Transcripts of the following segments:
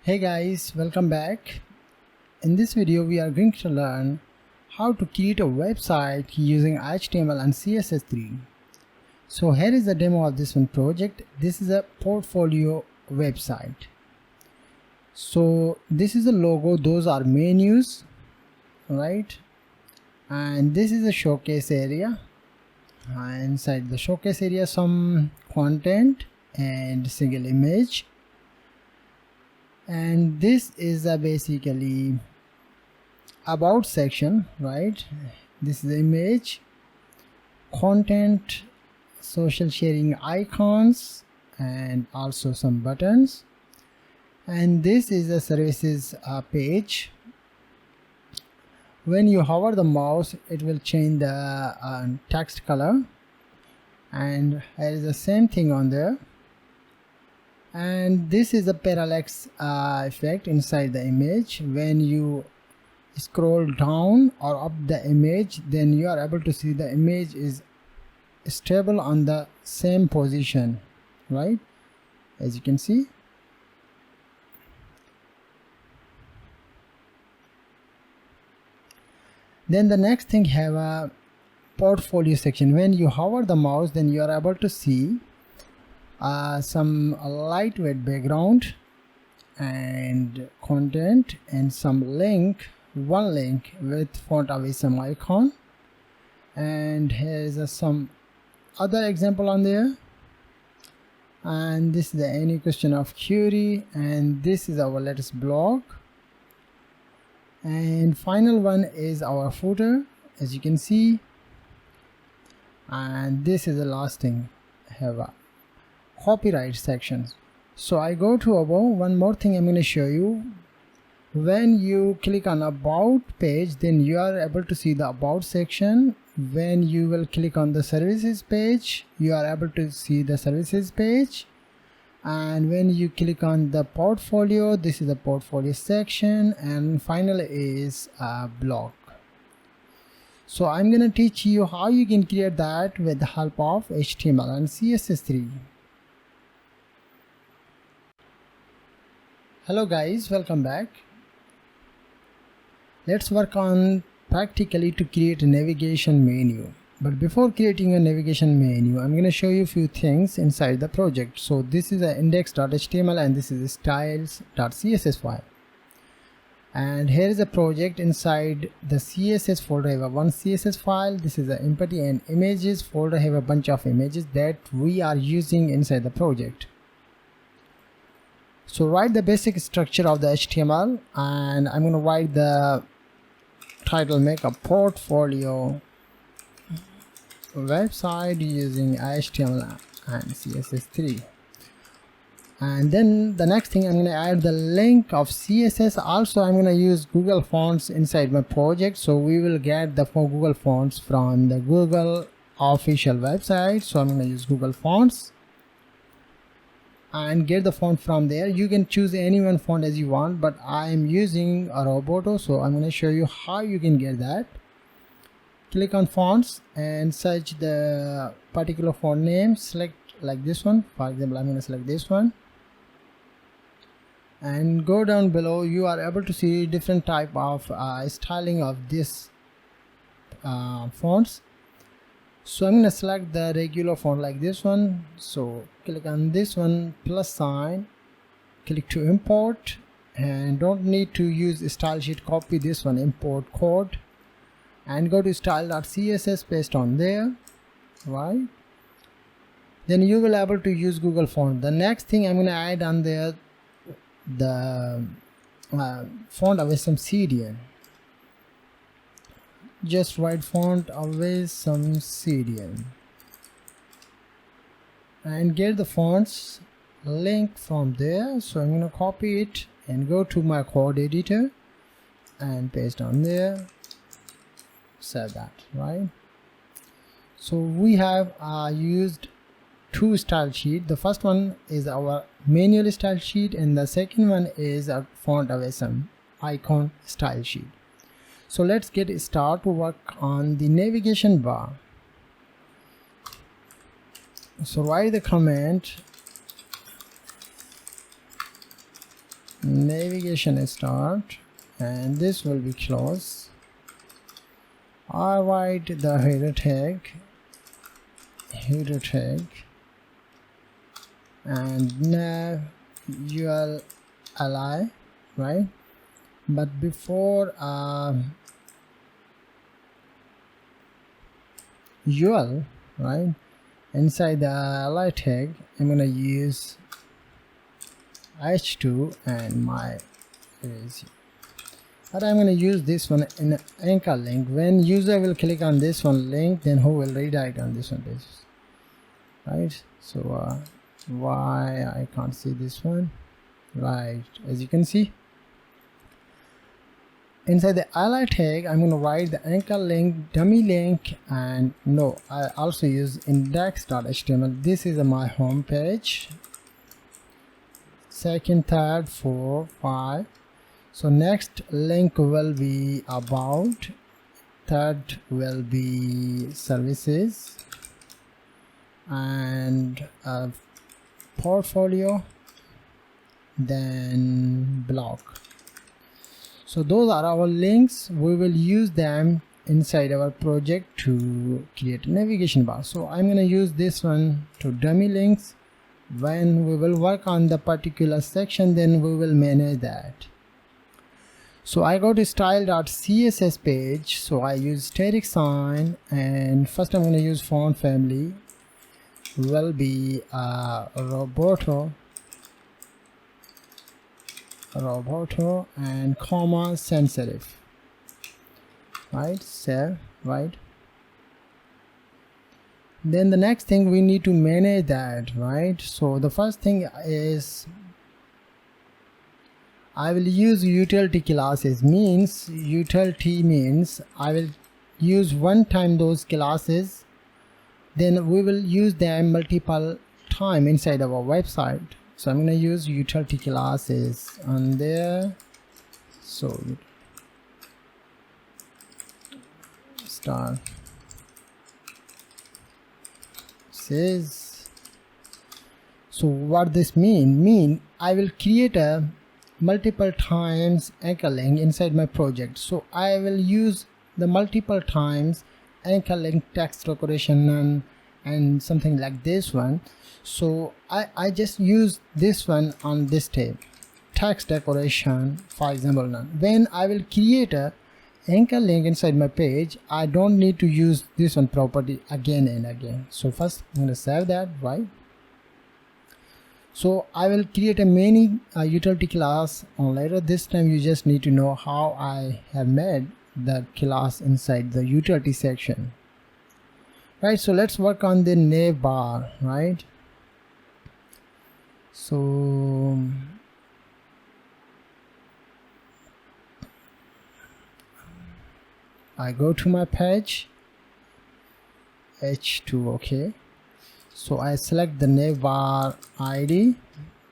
Hey guys, welcome back. In this video we are going to learn how to create a website using HTML and CSS3. So here is the demo of this one project. This is a portfolio website. So this is a logo, those are menus, right? And this is a showcase area. Inside the showcase area some content and single image. And this is a basically about section, right? This is the image, content, social sharing icons, and also some buttons. And this is a services page. When you hover the mouse, it will change the text color, and there is the same thing on there. And this is a parallax effect inside the image. When you scroll down or up the image, then you are able to see the image is stable on the same position, right? As you can see. Then the next thing, have a portfolio section. When you hover the mouse, then you are able to see some lightweight background and content and some link, one link with font away some icon, and here is some other example on there. And this is the any question of query, and this is our latest blog. And final one is our footer, as you can see. And this is the last thing, have a copyright sections. So I go to above. One more thing I'm going to show you. When you click on about page, then you are able to see the about section. When you will click on the services page, you are able to see the services page. And when you click on the portfolio, this is the portfolio section, and finally is a blog. So I'm going to teach you how you can create that with the help of HTML and CSS3. Hello guys, welcome back. Let's work on practically to create a navigation menu. But before creating a navigation menu, I'm going to show you a few things inside the project. So this is an index.html and this is a styles.css file. And here is a project. Inside the CSS folder I have one CSS file. This is the empty, and images folder I have a bunch of images that we are using inside the project. So write the basic structure of the HTML, and I'm going to write the title, make a portfolio website using HTML and CSS3. And then the next thing, I'm going to add the link of CSS. Also I'm going to use Google Fonts inside my project, so we will get the Google Fonts from the Google official website. So I'm going to use Google Fonts and get the font from there. You can choose any one font as you want, but I am using a Roboto, so I'm going to show you how you can get that. Click on fonts and search the particular font name. Select like this one. For example, I'm going to select this one, and go down below. You are able to see different type of styling of this fonts. So I'm going to select the regular font like this one. So click on this one, plus sign, click to import, and don't need to use style sheet. Copy this one, import code, and go to style.css, paste on there, right? Then you will able to use Google Font. The next thing I'm going to add on there, the font away some CDN. Just write font away some CDN and get the fonts link from there. So I'm going to copy it and go to my code editor and paste on there. Save that, right? So we have used two style sheet. The first one is our manual style sheet, and the second one is a font away some icon style sheet. So let's get start to work on the navigation bar. So write the comment navigation start, and this will be close. I write the header tag, and nav ul li, right? But before ul, right, inside the li tag, I'm gonna use h2 and my is, but I'm gonna use this one in an anchor link. When user will click on this one link, then who will redirect on this one page, right? So why I can't see this one, right? As you can see, inside the ally tag, I'm going to write the anchor link, dummy link, and no, I also use index.html. This is my home page. Second, third, 4, 5. So next link will be about. Third will be services, and portfolio, then blog. So those are our links. We will use them inside our project to create a navigation bar. So I'm going to use this one to dummy links. When we will work on the particular section, then we will manage that. So I go to style.css page. So I use static sign, and first I'm going to use font family will be Roboto and comma sans serif, right? Save, right? Then the next thing, we need to manage that, right? So the first thing is I will use utility classes. Utility means I will use one time those classes, then we will use them multiple time inside our website. So I'm going to use utility classes on there. So start says, so what this mean I will create a multiple times anchor link inside my project. So I will use the multiple times anchor link text decoration and something like this one. So I just use this one on this tab, text decoration, for example. None. When I will create a anchor link inside my page, I don't need to use this one property again and again. So first I'm going to save that, right? So I will create a many utility class on later. This time you just need to know how I have made the class inside the utility section, right? So let's work on the nav bar, right? So I go to my page, H2, okay. So I select the nav bar ID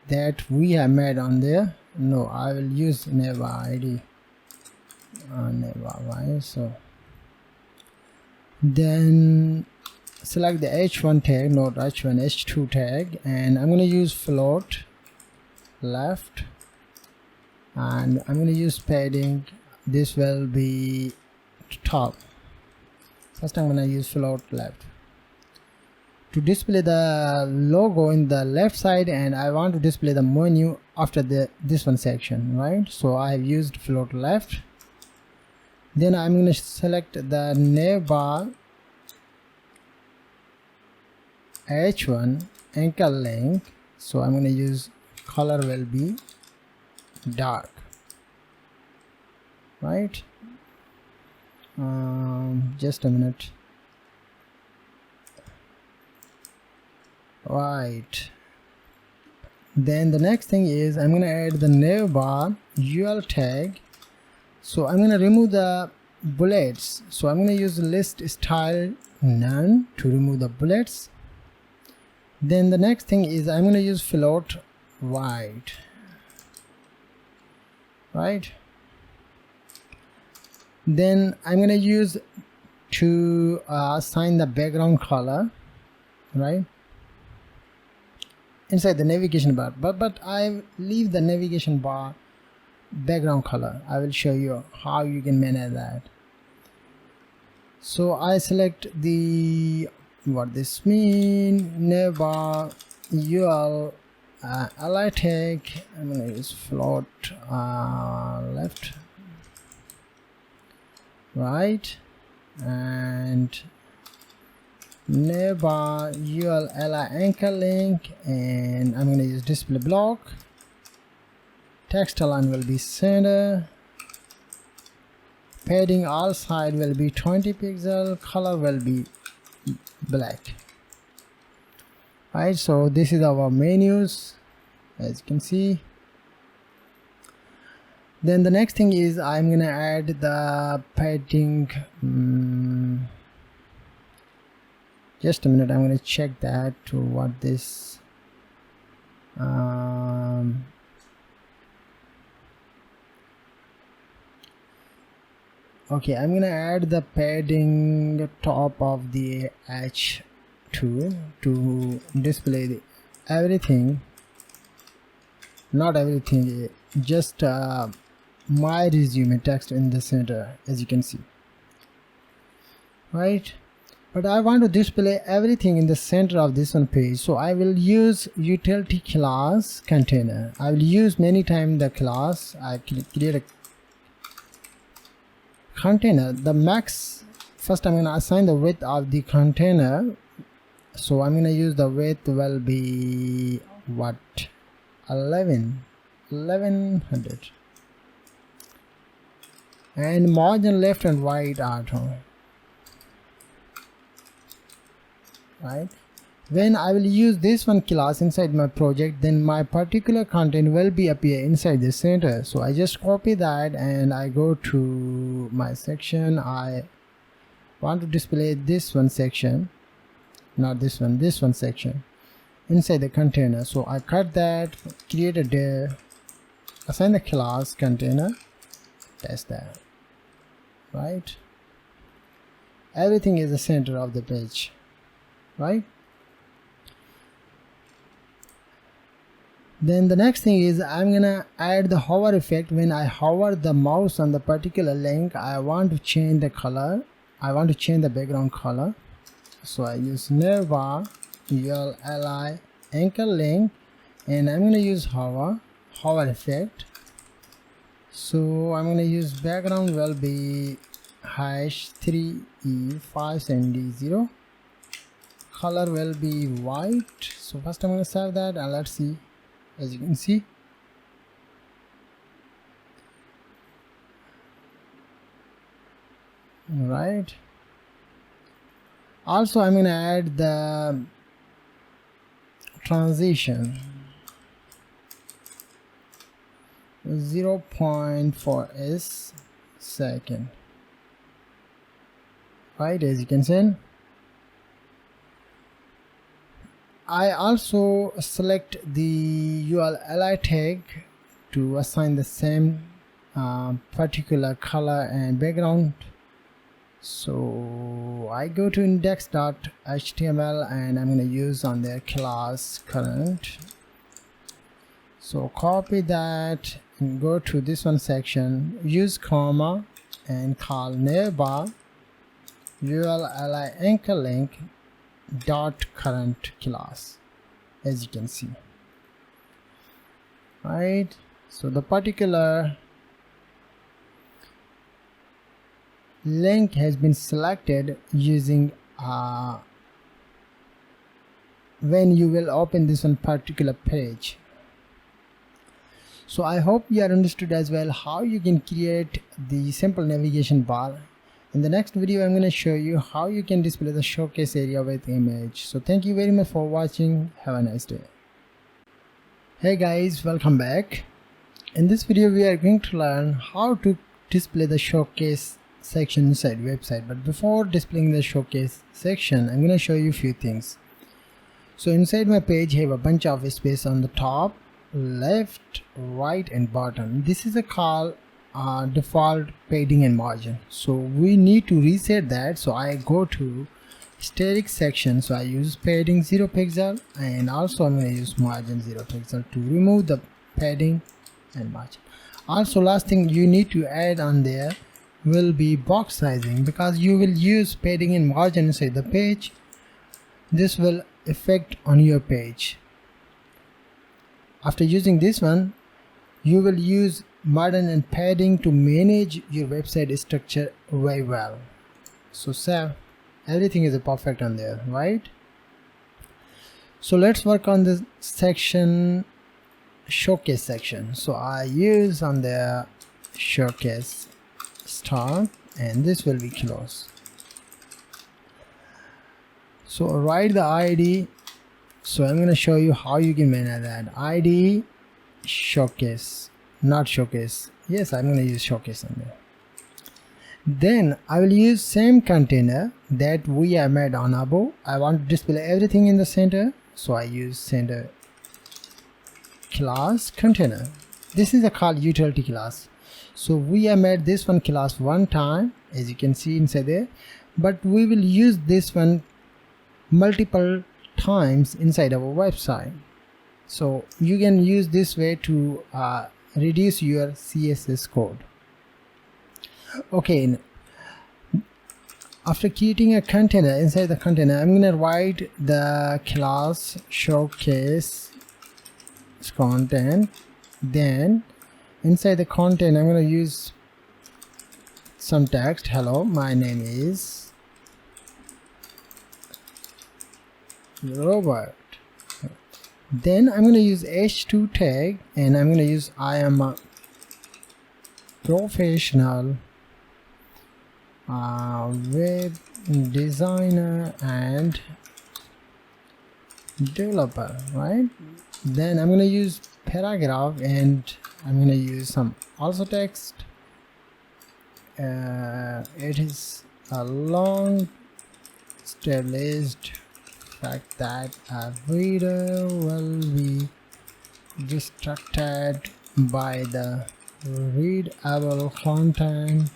that we have made on there. No, I will use nav bar ID. Nav bar, right? So then select the h1 tag, not h1, h2 tag, and I'm going to use float left, and I'm going to use padding. This will be top. First I'm going to use float left to display the logo in the left side, and I want to display the menu after this one section, right? So I have used float left. Then I'm going to select the nav bar h1 anchor link. So I'm going to use color will be dark, right? Just a minute, right? Then the next thing is I'm going to add the nav bar ul tag. So I'm going to remove the bullets. So I'm going to use list style none to remove the bullets. Then the next thing is I'm going to use float white, right? Then I'm going to use to assign the background color, right? inside the navigation bar, but I leave the navigation bar background color. I will show you how you can manage that. So I select the what this mean navbar ul ally tag. I'm gonna use float left, right, and navbar ul ally anchor link, and I'm gonna use display block. Text align will be center. Padding all side will be 20 pixel. Color will be black. Right, so this is our menus, as you can see. Then the next thing is I'm gonna add the padding. Just a minute, I'm gonna check that to what this okay, I'm gonna add the padding top of the H2 to display everything, not everything, just my resume text in the center, as you can see, right? But I want to display everything in the center of this one page, so I will use utility class container. I will use many times the class. I create a container. The max, first I'm going to assign the width of the container, so I'm going to use the width will be what, 1100, and margin left and right auto, right? When I will use this one class inside my project, then my particular content will be appear inside the center. So I just copy that and I go to my section. I want to display this one section, not this one, this one section inside the container. So I cut that, create a div, assign the class container, test that, right? Everything is the center of the page, right? Then the next thing is I'm gonna add the hover effect. When I hover the mouse on the particular link, I want to change the color. I want to change the background color. So I use navbar ul ally anchor link, and I'm gonna use hover effect. So I'm gonna use background will be #3e570. Color will be white. So first I'm gonna save that and let's see. As you can see, right? Also I'm gonna add the transition 0.4 second, right? As you can see, I also select the ul ally tag to assign the same particular color and background. So I go to index.html and I'm going to use on their class current. So copy that and go to this one section, use comma and call navbar ul ally anchor link dot current class, as you can see, right? So the particular link has been selected using when you will open this one particular page. So I hope you are understood as well how you can create the simple navigation bar. In the next video, I'm going to show you how you can display the showcase area with image. So thank you very much for watching. Have a nice day. Hey guys, welcome back. In this video, we are going to learn how to display the showcase section inside website. But before displaying the showcase section, I'm going to show you a few things. So inside my page, I have a bunch of space on the top, left, right, and bottom. This is a call default padding and margin, so we need to reset that. So I go to static section, so I use padding 0 pixel, and also I'm going to use margin 0 pixel to remove the padding and margin. Also, last thing you need to add on there will be box sizing, because you will use padding and margin inside the page. This will affect on your page. After using this one, you will use margin and padding to manage your website structure very well. So save. Everything is perfect on there, right? So let's work on the section, showcase section. So I use on the showcase start, and this will be close. So write the ID. So I'm going to show you how you can manage that. ID showcase, not showcase. Yes, I'm going to use showcase on there. Then I will use same container that we have made on above. I want to display everything in the center, so I use center class container. This is a called utility class. So we have made this one class one time, as you can see inside there, but we will use this one multiple times inside our website. So you can use this way to reduce your CSS code. Okay, after creating a container, inside the container I'm gonna write the class showcase content. Then inside the content I'm gonna use some text. Hello, my name is Robert. Then I'm gonna use h2 tag, and I'm gonna use I am a professional web designer and developer, right? Then I'm going to use paragraph, and I'm going to use some also text. It is a long established fact that a reader will be distracted by the readable content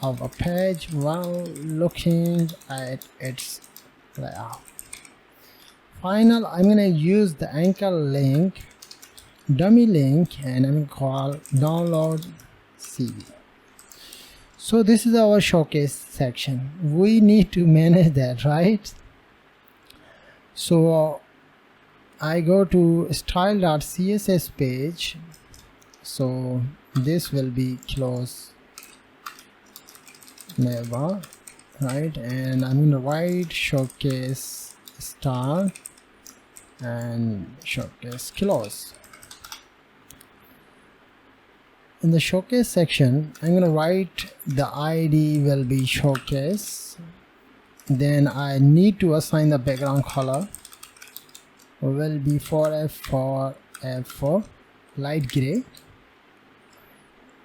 of a page while looking at its layout. Final, I'm going to use the anchor link, dummy link, and I'm going to call download CV. So this is our showcase section. We need to manage that, right? So I go to style.css page. So this will be close never, right? And I'm going to write showcase start and showcase close. In the showcase section, I'm going to write the ID will be showcase. Then I need to assign the background color will be 4F4 light gray,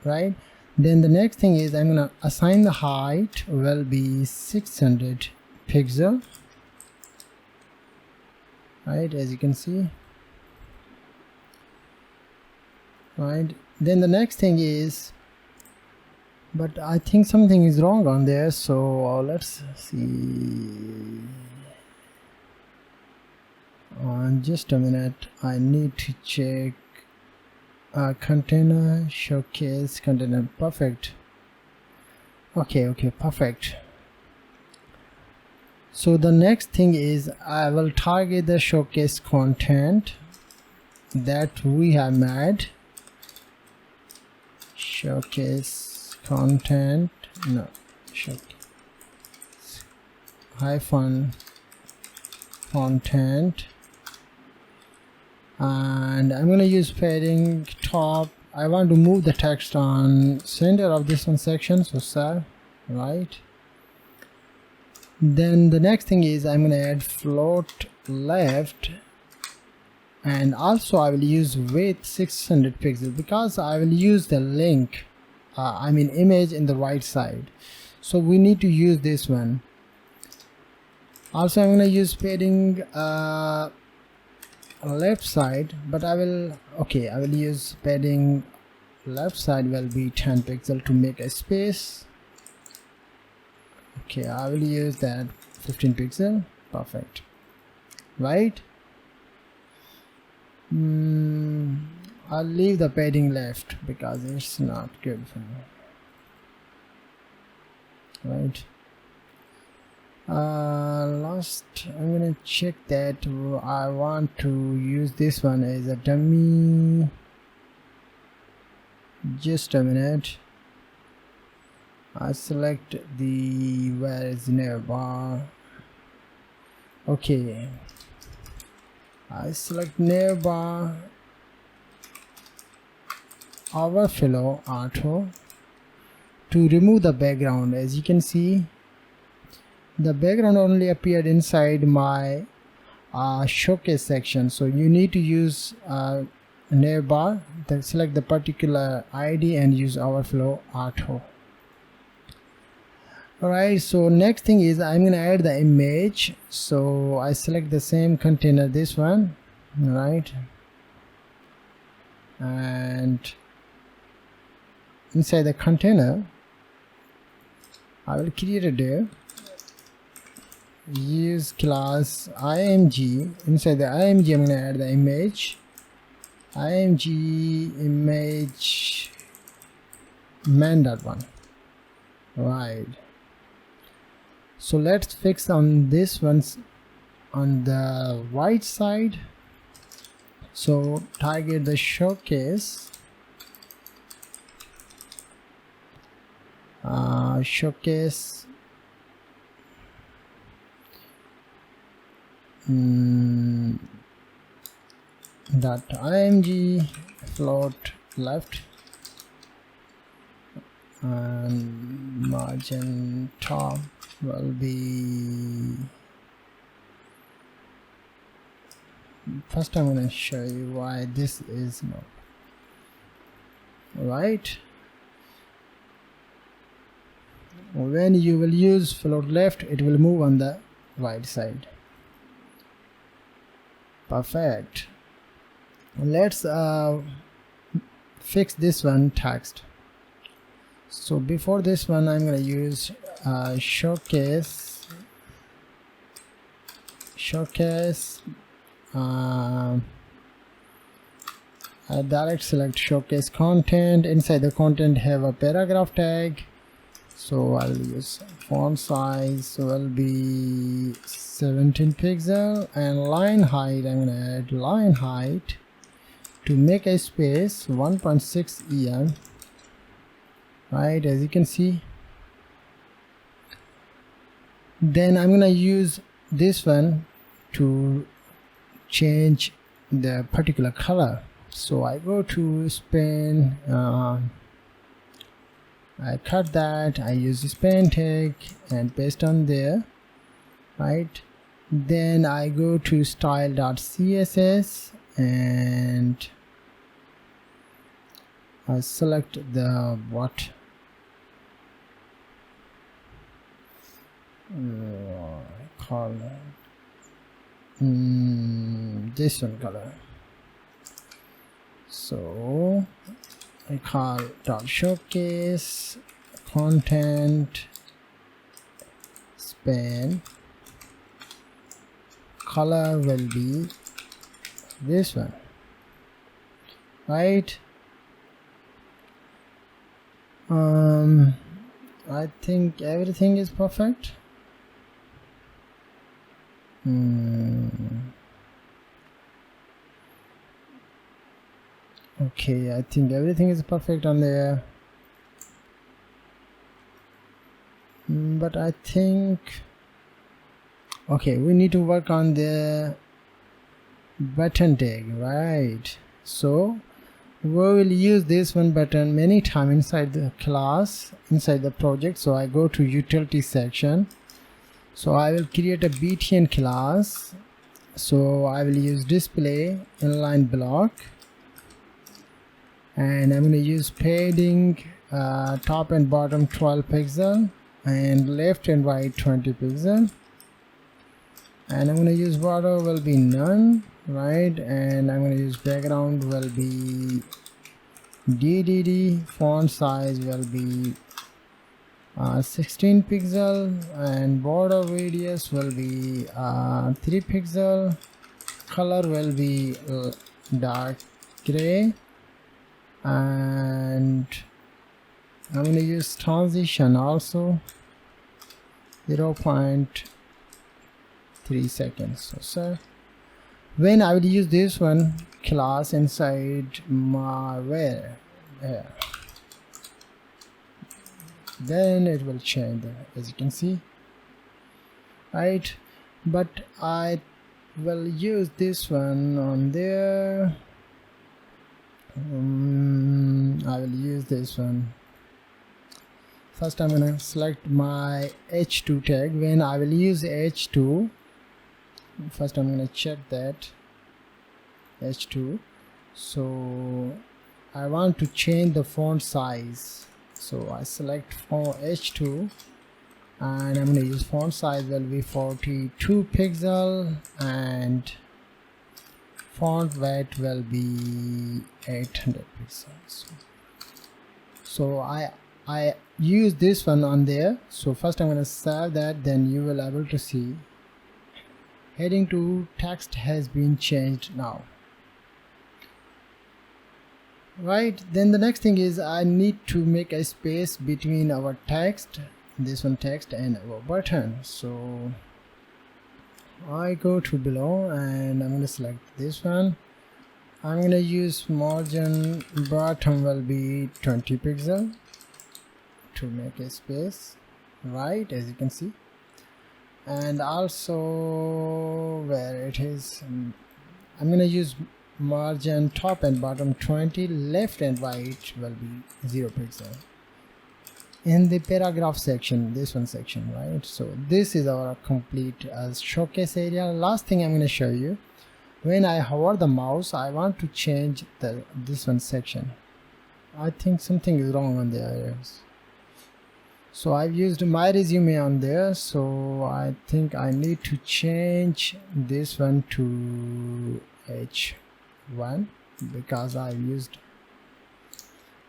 right? Then the next thing is I'm going to assign the height will be 600 pixel, right, as you can see, right? Then the next thing is, but I think something is wrong on there, so let's see. Just a minute, I need to check. Container showcase container, perfect. Okay, perfect. So the next thing is I will target the showcase content that we have made. Showcase content, no, showcase hyphen content, and I'm going to use padding top. I want to move the text on center of this one section, so save, right? Then the next thing is I'm going to add float left, and also I will use width 600 pixels because I will use the link image in the right side, so we need to use this one. Also I'm going to use padding left side, but I will use padding left side will be 10 pixel to make a space, Okay, I will use that 15 pixel. Perfect, right? I'll leave the padding left because it's not good for me, right? Last, I'm gonna check that I want to use this one as a dummy. Just a minute. I select the where is navbar. Okay, I select navbar, overflow auto to remove the background. As you can see, the background only appeared inside my showcase section, so you need to use navbar, then select the particular ID and use overflow auto. Alright, so next thing is I'm gonna add the image. So I select the same container, this one, right, and inside the container I will create a div, use class img. Inside the img I'm gonna add the image, img image man.1, right? So let's fix on this one's on the right side. So target the showcase, showcase dot img float left and margin top will be, first I'm going to show you why this is not right. When you will use float left, it will move on the right side. Perfect. Let's fix this one text. So before this one I'm going to use showcase direct select showcase content. Inside the content have a paragraph tag, so I'll use font size will be 17 pixel and line height, I'm gonna add line height to make a space 1.6 em, right, as you can see. Then I'm gonna use this one to change the particular color. So I go to span, I cut that, I use the span tag and paste on there, right? Then I go to style.css and I select the what call this one color. So I call dot showcase content span, color will be this one, right? I think everything is perfect. Okay, I think everything is perfect on there, but I think okay, we need to work on the button tag, right? So we will use this one button many times inside the class, inside the project. So I go to utility section, so I will create a btn class. So I will use display inline block and I'm going to use padding top and bottom 12 pixel and left and right 20 pixel, and I'm going to use border will be none, right? And I'm going to use background will be DDD, font size will be 16 pixel, and border radius will be 3 pixel. Color will be dark gray, and I'm going to use transition also 0.3 seconds. So when I will use this one class inside my then it will change as you can see, right? But I will use this one on there. I will use this one. First I'm gonna select my h2 tag. When I will use h2, first I'm gonna check that h2. So I want to change the font size, so I select for h2, and I'm going to use font size will be 42 pixel, and font weight will be 800 pixels. So I use this one on there. So first I'm going to save that, then you will able to see heading to text has been changed now, right? Then the next thing is I need to make a space between our text, this one text, and our button. So I go to below and I'm going to select this one. I'm going to use margin bottom will be 20 pixel to make a space, right, as you can see. And also where it is, I'm going to use margin top and bottom 20, left and right will be 0 pixel. In the paragraph section, this one section, right? So this is our complete showcase area. Last thing I'm going to show you, when I hover the mouse, I want to change this one section. I think something is wrong on the areas. So I've used my resume on there, so I think I need to change this one to H1 because I've used,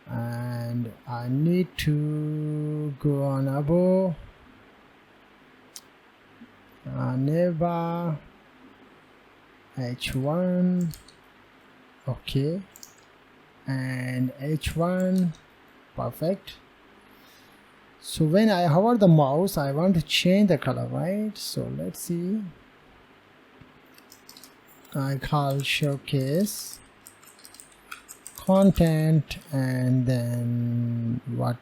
and I need to go on above, nearby H1, okay, and H1, perfect. So when I hover the mouse, I want to change the color, right? So let's see. I call showcase content, and then what?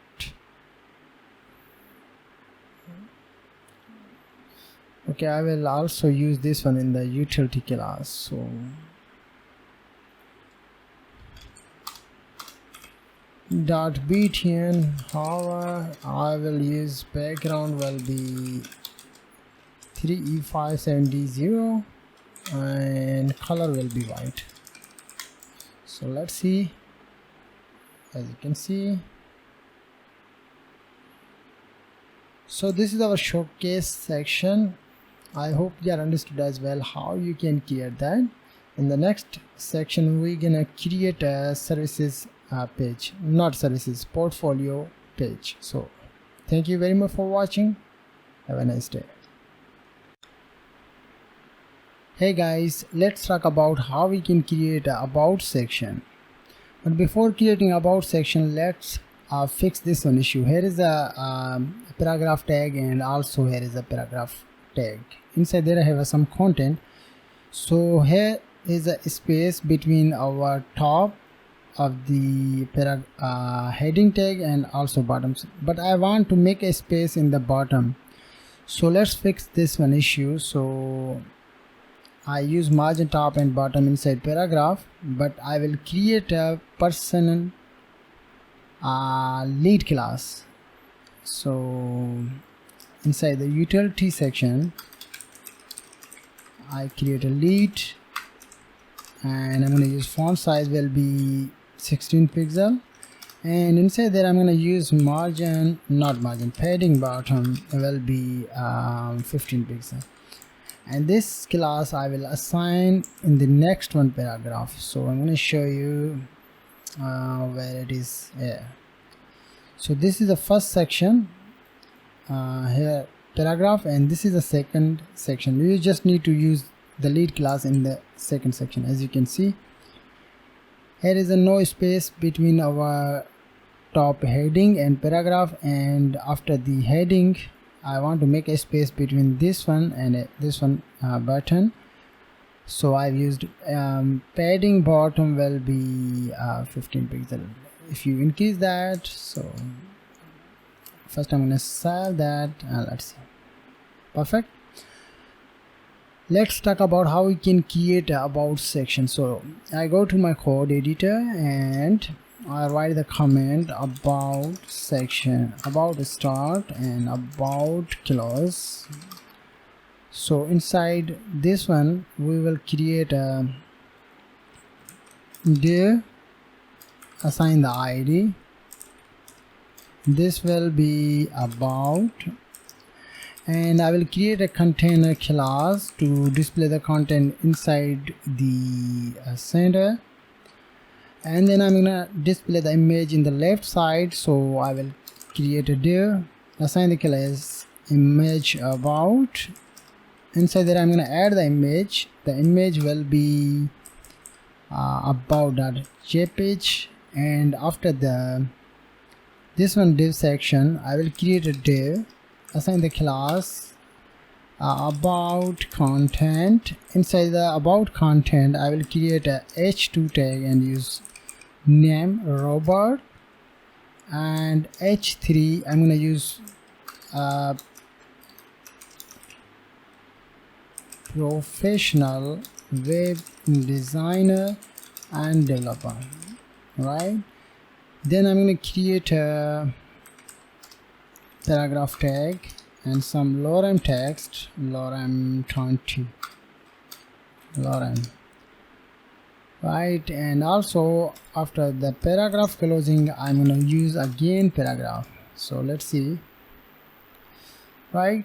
Okay, I will also use this one in the utility class. So .btn, however, I will use background will be 3E570 and color will be white. So let's see, as you can see. So this is our showcase section. I hope you are understood as well how you can create that. In the next section, we're gonna create a services page, not services, portfolio page. So thank you very much for watching. Have a nice day. Hey guys, let's talk about how we can create a about section. But before creating about section, let's fix this one issue. Here is a paragraph tag, and also here is a paragraph tag. Inside there I have some content. So here is a space between our top of the heading tag and also bottoms, but I want to make a space in the bottom. So let's fix this one issue. So I use margin top and bottom inside paragraph, but I will create a personal lead class. So inside the utility section, I create a lead, and I'm going to use font size will be 16 pixel, and inside there I'm going to use margin, not margin, padding bottom will be 15 pixel. And this class I will assign in the next one paragraph. So I'm going to show you where it is here. So this is the first section. here paragraph, and this is the second section. You just need to use the lead class in the second section. As you can see, here is a no space between our top heading and paragraph, and after the heading I want to make a space between this one and this one button. So I've used padding bottom will be 15 pixel. If you increase that, so first I'm gonna save that, and let's see. Perfect. Let's talk about how we can create a about section. So I go to my code editor and I write the comment about section, about start and about close. So inside this one we will create a div, assign the ID. This will be about, and I will create a container class to display the content inside the center, and then I'm gonna display the image in the left side. So I will create a div, assign the class image about. Inside there I'm gonna add the image. The image will be about.jpg, and after this one div section I will create a div, assign the class about content. Inside the about content I will create a h2 tag and use name Robert, and h3 I'm gonna use professional web designer and developer, right? Then I'm going to create a paragraph tag and some lorem text, lorem 20, lorem, right? And also after the paragraph closing I'm going to use again paragraph. So let's see, right?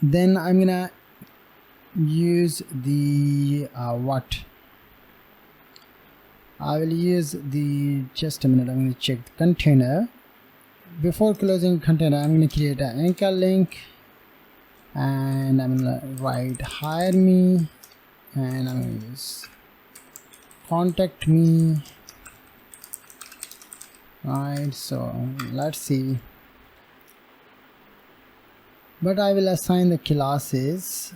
Then I'm gonna use the what I will use the, just a minute, I'm going to check the container. Before closing container I'm going to create an anchor link, and I'm going to write hire me, and I'm going to use contact me, right? So let's see, but I will assign the classes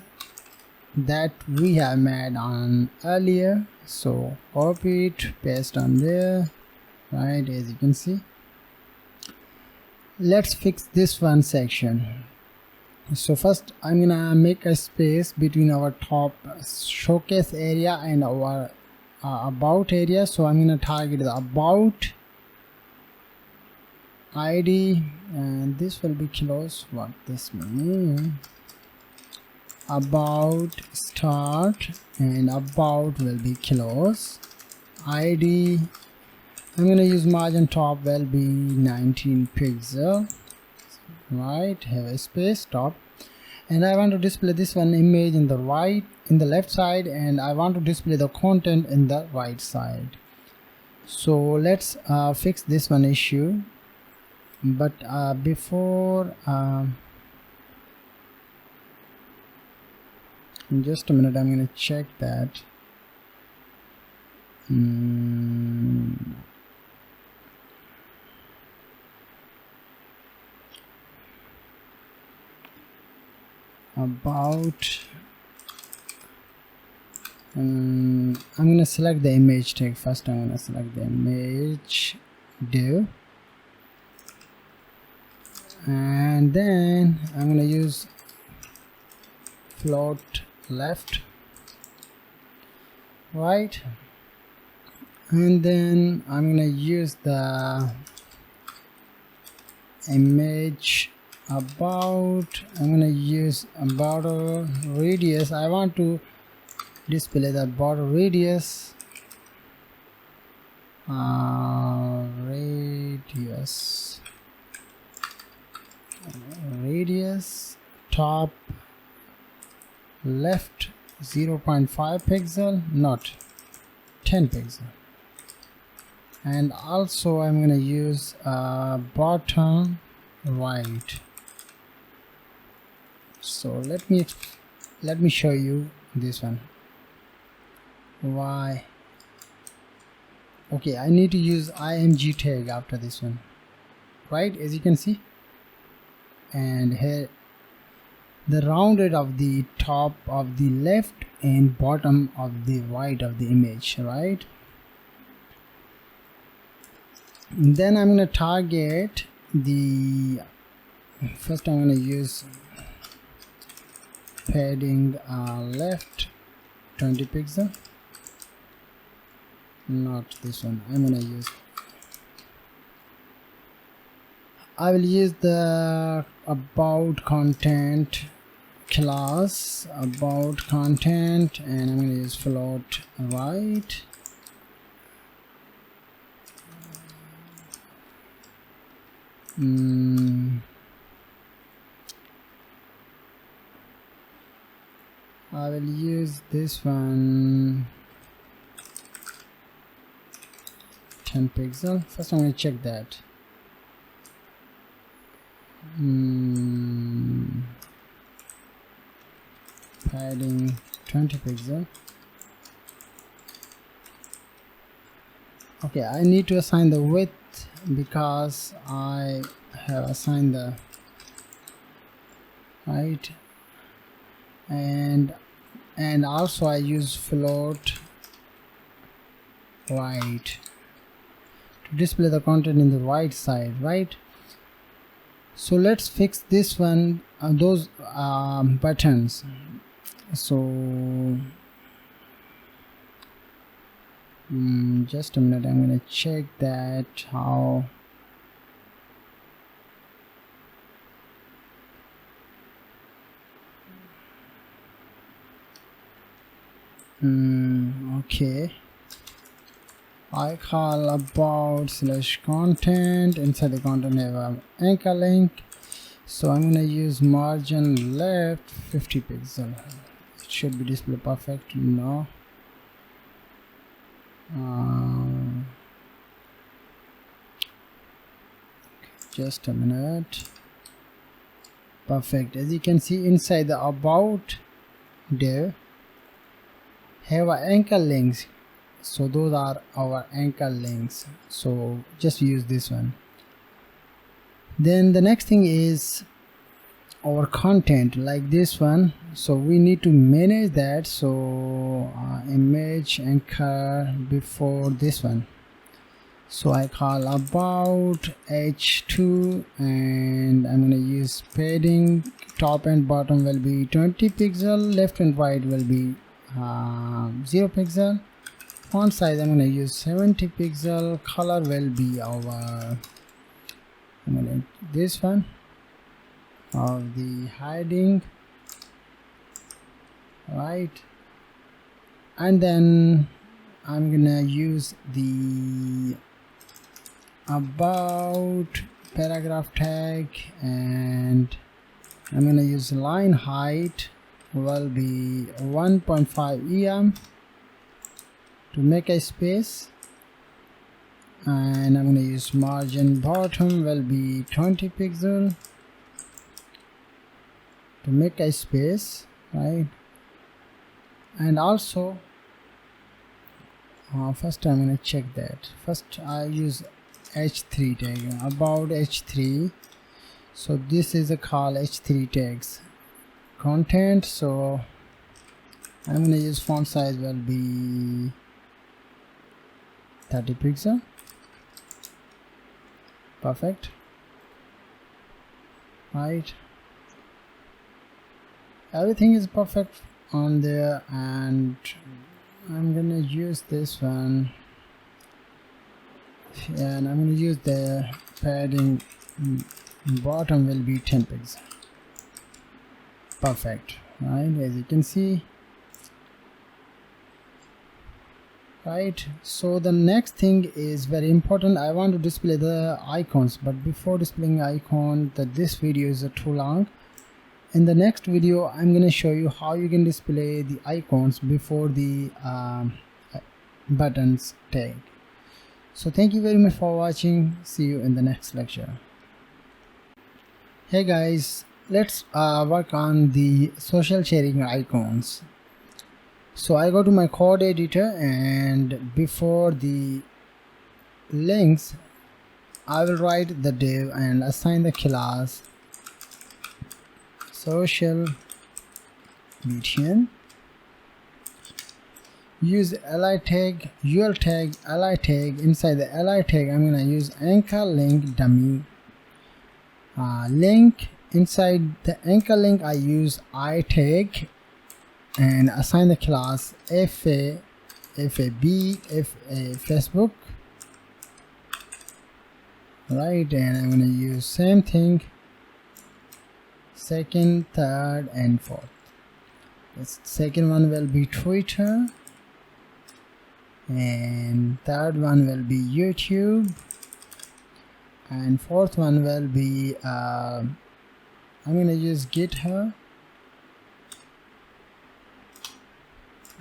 that we have made on earlier. So copy it, paste on there, right? As you can see, let's fix this one section. So first I'm gonna make a space between our top showcase area and our about area. So I'm gonna target the about ID, and this will be close. What this means, about start and about will be close. ID I'm going to use margin top will be 19 pixel, right? Have a space top, and I want to display this one image in the right, in the left side, and I want to display the content in the right side. So let's fix this one issue, but before in just a minute I'm going to check that. About I'm going to select the image tag first. I'm going to select the image div, and then I'm going to use float left, right, and then I'm going to use the image about. I'm going to use border radius. I want to display the border radius, radius top left 0.5 pixel, not 10 pixel, and also I'm going to use bottom right So let me show you this one. Why? Okay, I need to use img tag after this one, right? As you can see, and here the rounded of the top of the left and bottom of the right of the image, right? And then I'm going to target the first. I'm going to use padding left 20 pixel, not this one. I will use the about content class, about content, and I'm going to use float right. I will use this one 10 pixel. First I'm going to check that. Padding 20 pixel. Okay, I need to assign the width because I have assigned the height, and also I use float right to display the content in the right side, right? So let's fix this one, those buttons. So just a minute, I'm going to check that how. Okay, I call about / content. Inside the content have an anchor link, so I'm going to use margin left 50 pixel. It should be display perfect. No, just a minute. Perfect. As you can see, inside the about div have anchor links, so those are our anchor links, so just use this one. Then the next thing is our content, like this one, so we need to manage that. So image anchor before this one, so I call about h2, and I'm going to use padding. Top and bottom will be 20 pixel, left and right will be 0 pixel. Font size I'm going to use 70 pixel. Color will be our this one of the heading, right? And then I'm gonna use the about paragraph tag, and I'm gonna use line height will be 1.5 em to make a space, and I'm going to use margin bottom will be 20 pixel to make a space, right? And also first I'm going to check that. First I use h3 tag, about h3, so this is a call h3 tags content, so I'm going to use font size will be 30 pixel. Perfect, right? Everything is perfect on there, and I'm gonna use this one, and I'm gonna use the padding bottom will be 10 pixel. Perfect, right? As you can see, right? So the next thing is very important. I want to display the icons, but before displaying icon, this video is too long. In the next video I'm going to show you how you can display the icons before the buttons tag. So thank you very much for watching. See you in the next lecture. Hey guys, let's work on the social sharing icons. So I go to my code editor, and before the links I will write the div and assign the class social btn. Use li tag, ul tag, li tag. Inside the li tag I'm gonna use anchor link dummy link. Inside the anchor link I use I tag and assign the class fa, fab, fa Facebook, right? And I'm gonna use same thing second, third and fourth. The second one will be Twitter, and third one will be YouTube, and fourth one will be I'm gonna use GitHub,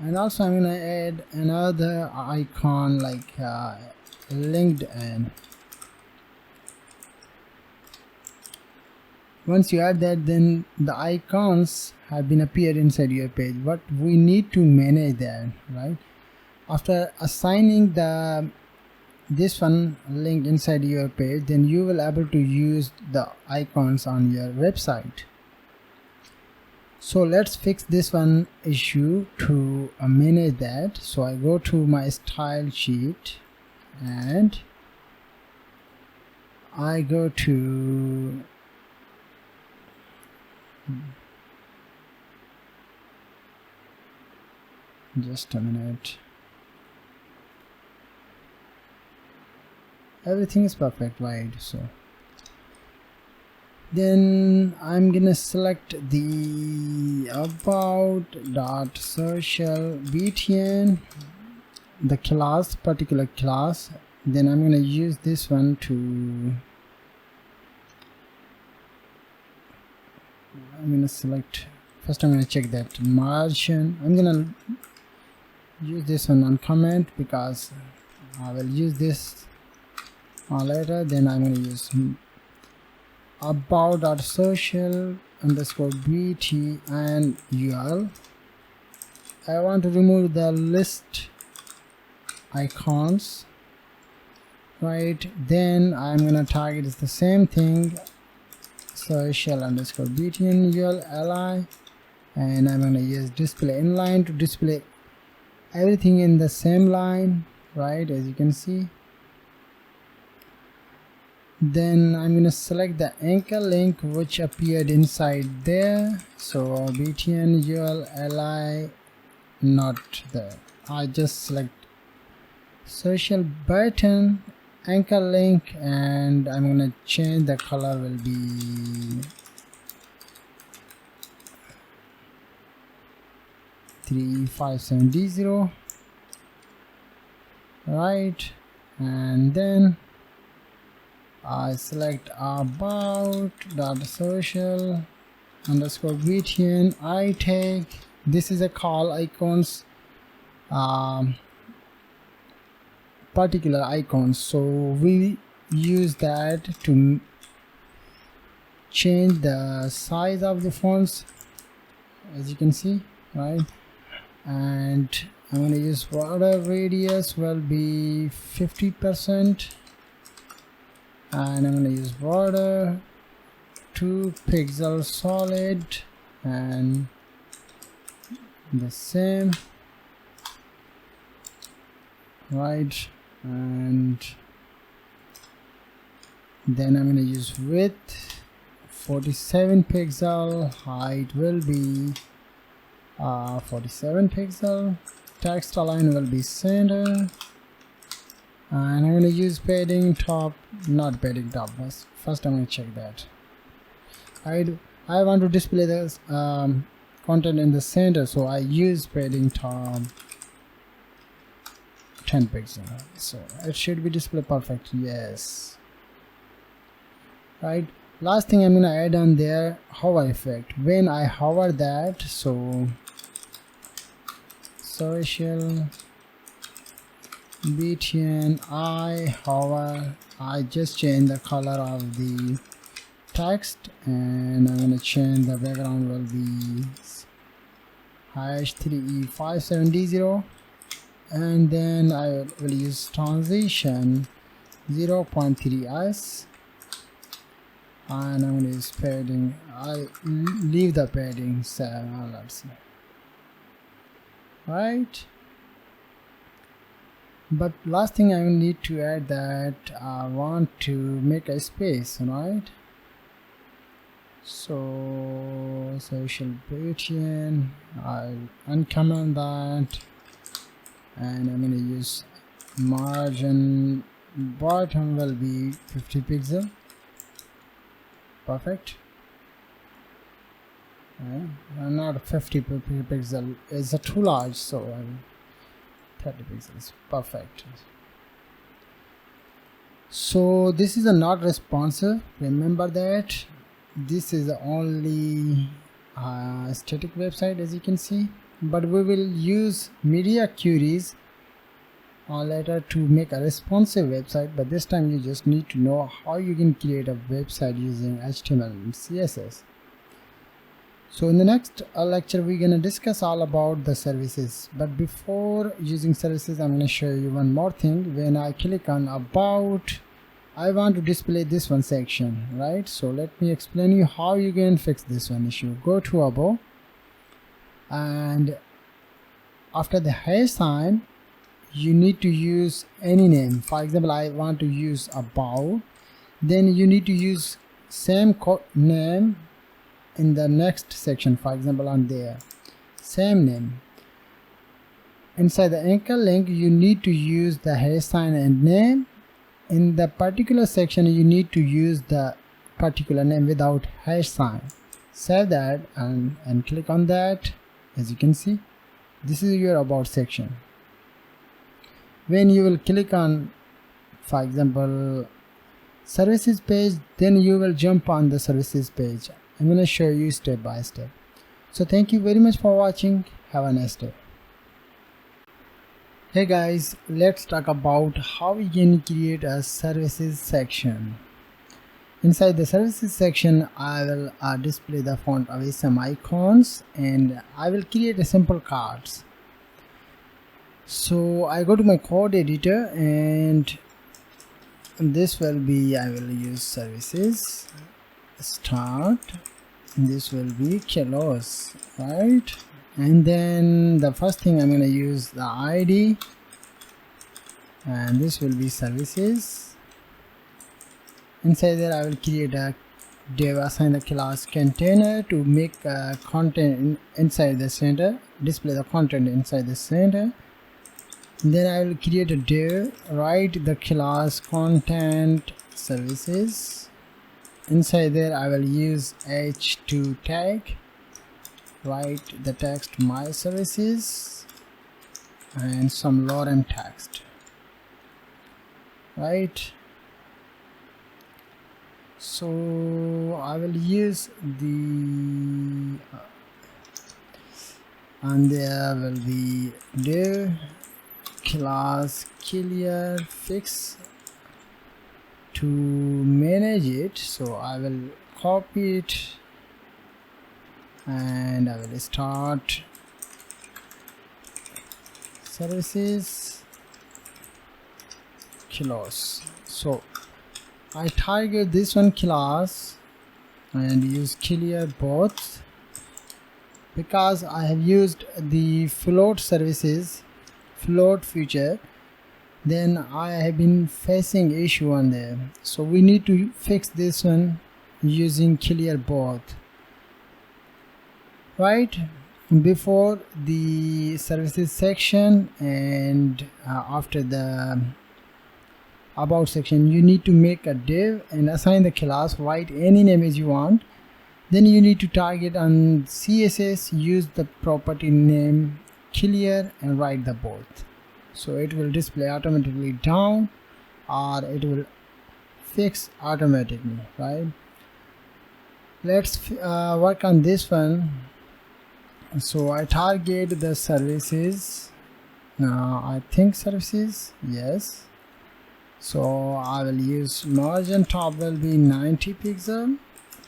and also I'm gonna add another icon like LinkedIn. Once you add that, then the icons have been appeared inside your page, but we need to manage that, right? After assigning this one link inside your page, then you will able to use the icons on your website. So let's fix this one issue to manage that. So I go to my style sheet and I go to just a minute. Everything is perfect, right? So then I'm gonna select the about.social btn, the class, particular class. Then I'm gonna use this one to, I'm gonna select, first I'm gonna check that margin. I'm gonna use this one on comment because I will use this later. Then I'm gonna use about.social underscore bt and ul. I want to remove the list icons, right? Then I'm gonna target is the same thing, social underscore btn ul li, and I'm gonna use display inline to display everything in the same line, right? As you can see. Then I'm gonna select the anchor link which appeared inside there, so btn ul li, not there. I just select social button anchor link, and I'm gonna change the color will be 3570, right? And then I select about.social underscore btn I tag. This is a call icons, particular icons, so we use that to change the size of the fonts, as you can see, right? And I'm going to use border radius will be 50%, and I'm going to use border 2 pixel solid and the same, right? And then I'm going to use width 47 pixel, height will be 47 pixel, text align will be center, and I'm going to use padding top, not padding top. First I'm going to check that. I want to display this content in the center, so I use padding top 10 pixel, so it should be display perfect. Yes, right. Last thing I'm gonna add on there, hover effect. When I hover that, so social btn I hover, I just change the color of the text, and I'm going to change the background will be #3E570, and then I will use transition 0.3s, and I'm going to use padding. I leave the padding 7. Let's see. Right, but last thing I will need to add that I want to make a space, right? So social boolean, I'll uncomment that, and I'm going to use margin bottom will be 50 pixel. Perfect. Not 50 pixel, is too large, so 30 pixels. Perfect. So this is a not responsive. Remember that this is the only static website, as you can see, but we will use media queries later to make a responsive website. But this time you just need to know how you can create a website using HTML and CSS. So in the next lecture we're going to discuss all about the services, but before using services I'm going to show you one more thing. When I click on about, I want to display this one section, right? So let me explain you how you can fix this one issue. Go to above, and after the hash sign you need to use any name. For example, I want to use about, then you need to use same name in the next section. For example, on there, same name. Inside the anchor link you need to use the hash sign and name. In the particular section you need to use the particular name without hash sign. Save that and click on that. As you can see, this is your about section. When you will click on, for example, services page, then you will jump on the services page. I'm going to show you step by step. So thank you very much for watching. Have a nice day. Hey guys, let's talk about how we can create a services section. Inside the services section I will display the font with some icons, and I will create a simple cards. So I go to my code editor, and this will be, I will use services start, this will be kilos, right? And then the first thing I'm going to use the ID, and this will be services. Inside there I will create a div, assign the class container to make content inside the center, display the content inside the center. Then I will create a div, write the class content services. Inside there I will use h2 tag, write the text my services and some lorem text, right? So I will use the and there will be div class clear fix to manage it. So I will copy it and I will start services kilos. So I target this one class and use clear both, because I have used the float services, float feature, then I have been facing issue on there. So we need to fix this one using clear both, right? Before the services section and after the about section, you need to make a div and assign the class, write any name as you want. Then you need to target on CSS, use the property name clear and write the both. So it will display automatically down, or it will fix automatically, right? Let's work on this one. So I target the services. Now I think services, yes. So I will use margin top will be 90 pixel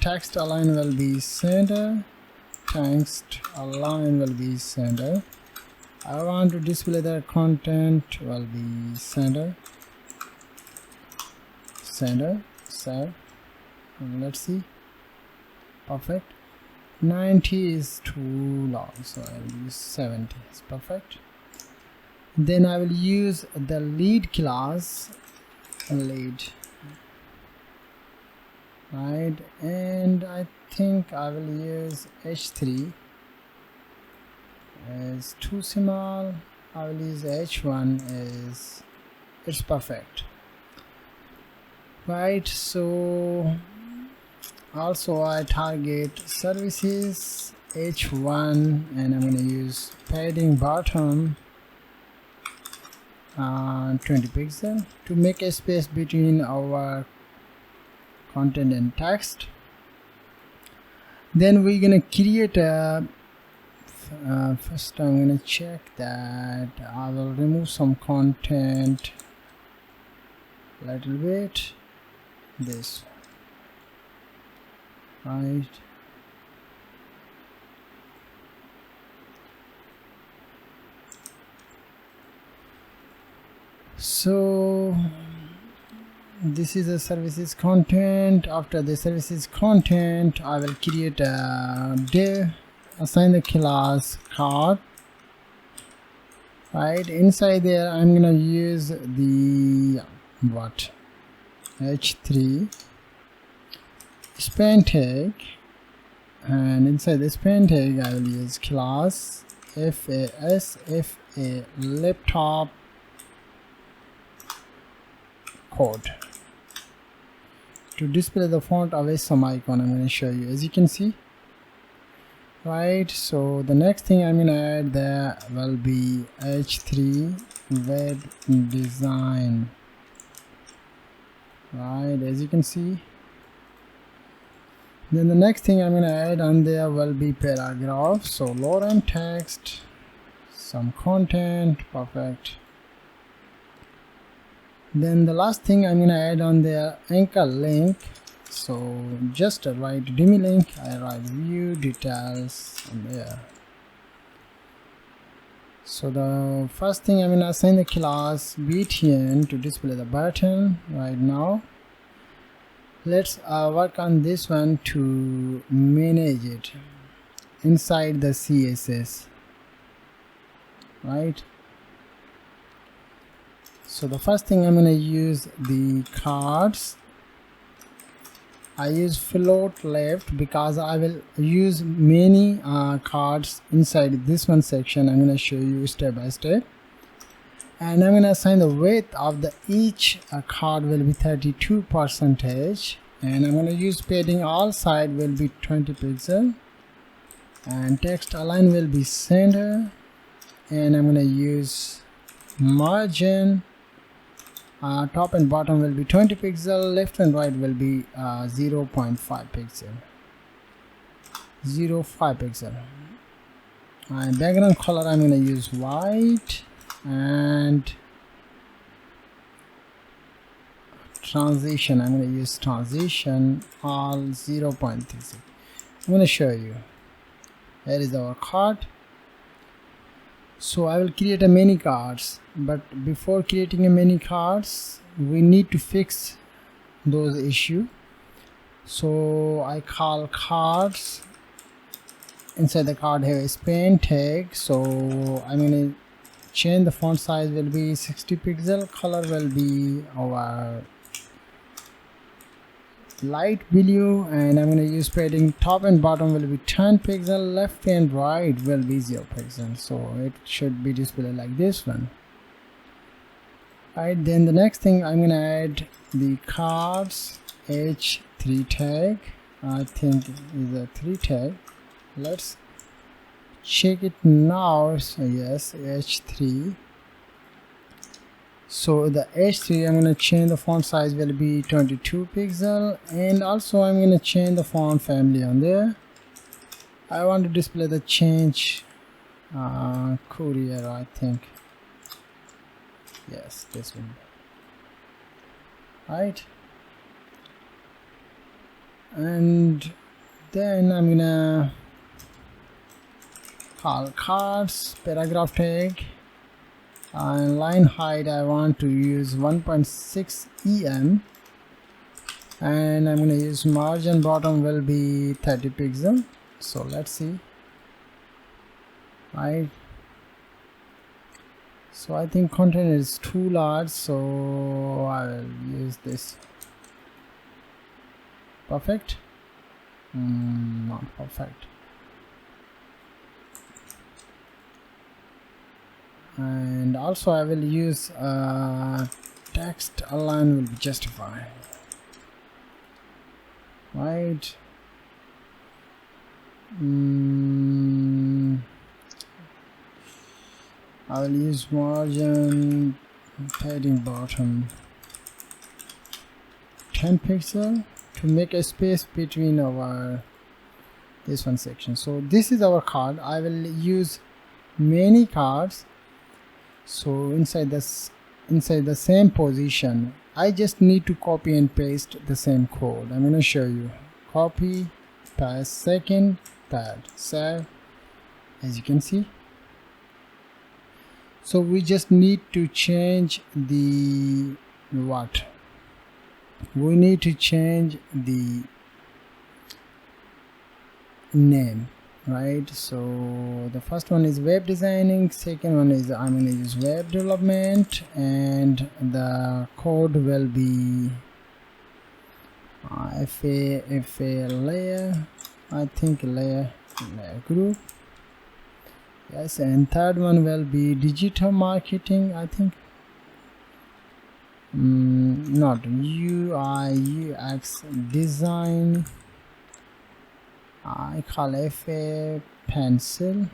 text align will be center. Text align will be center. I want to display the content will be center. Center. So let's see. Perfect. 90 is too long, so I will use 70. It's perfect. Then I will use the lead class, lead, right? And I think I will use h3 is too small. I will use h1 is it's perfect, right? So also I target services h1 and I'm going to use padding bottom 20 pixel to make a space between our content and text. Then we're gonna create a first I'm gonna check that I will remove some content a little bit, this, right? So this is a services content. After the services content, I will create a div, assign the class card, right? Inside there I'm gonna use the what, h3 span tag, and inside the span tag I will use class fa laptop code to display the font away some icon. I'm going to show you, as you can see, right? So the next thing I'm going to add there will be h3 web design, right, as you can see. Then the next thing I'm going to add on there will be paragraph, so lorem text, some content, perfect. Then the last thing I'm going to add on there, anchor link, so just write demi link, I write view details on there. So the first thing I'm going to assign the class btn to display the button. Right now let's work on this one to manage it inside the CSS, right? So the first thing I'm going to use the cards. I use float left because I will use many cards inside this one section. I'm going to show you step by step, and I'm going to assign the width of the each card will be 32%, and I'm going to use padding all side will be 20 pixel, and text align will be center, and I'm going to use margin. Top and bottom will be 20 pixel, left and right will be 0.5 pixel, 0.5 pixel. And background color I'm going to use white, and transition I'm going to use transition all 0.36. I'm going to show you. Here is our card. So I will create a many cards, but before creating a many cards we need to fix those issue. So I call cards, inside the card have a span tag, so I'm going to change the font size will be 60 pixel, color will be our light blue, and I'm going to use padding. Top and bottom will be 10 pixel, left and right will be 0 pixel, so it should be displayed like this one, right? Then the next thing I'm going to add the cards h3 tag. I think is a 3 tag. Let's check it now. So yes, h3. So the h3 I'm going to change the font size will be 22 pixel, and also I'm going to change the font family on there. I want to display the change courier, I think. Yes, this one, right? and then I'm gonna call cards paragraph tag, and line height I want to use 1.6 em, and I'm gonna use margin bottom will be 30 pixel. So let's see. Right, so I think content is too large, so I will use this. Perfect? Not perfect. And also I will use text align will be justified. Right? I will use margin padding bottom 10 pixel to make a space between our this one section. So this is our card. I will use many cards, so inside the same position I just need to copy and paste the same code. I'm going to show you. Copy, paste, second, third, save, as you can see. So we just need to change the what? We need to change the name, right? So the first one is web designing, second one is I'm going to use web development, and the code will be FA layer, I think layer group. Yes, and third one will be digital marketing, I think. Not UI UX design. I call FA pencil.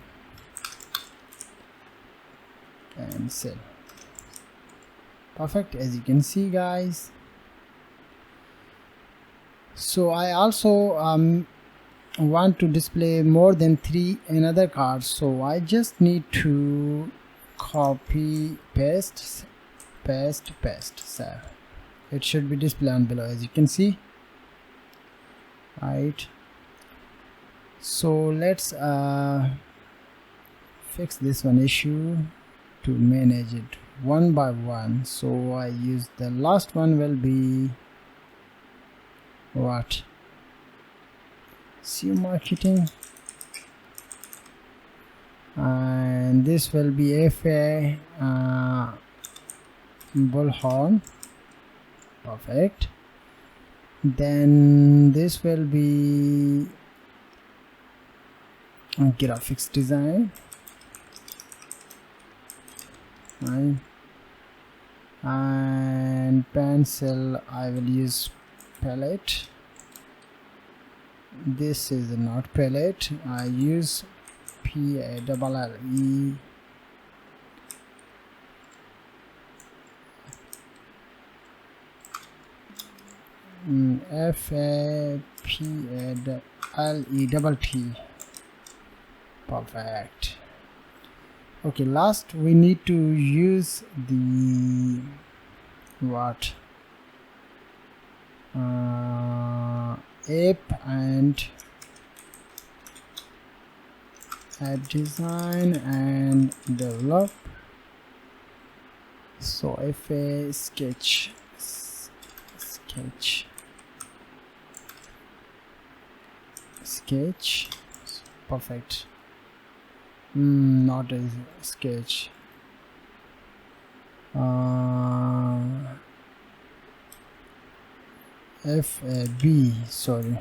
Perfect, as you can see, guys. So I also want to display more than 3 another cards, so I just need to copy paste, so it should be displayed on below, as you can see. Right, so let's fix this one issue to manage it one by one. So I use the last one will be what? SEO marketing, and this will be FA bullhorn. Perfect. Then this will be graphics design, right? And pencil I will use palette. This is not palette, I use PALLE. FAPALLE. Perfect. Okay, last we need to use the what? App and app design and develop. So FA sketch. Perfect. Not a sketch. FAB, sorry.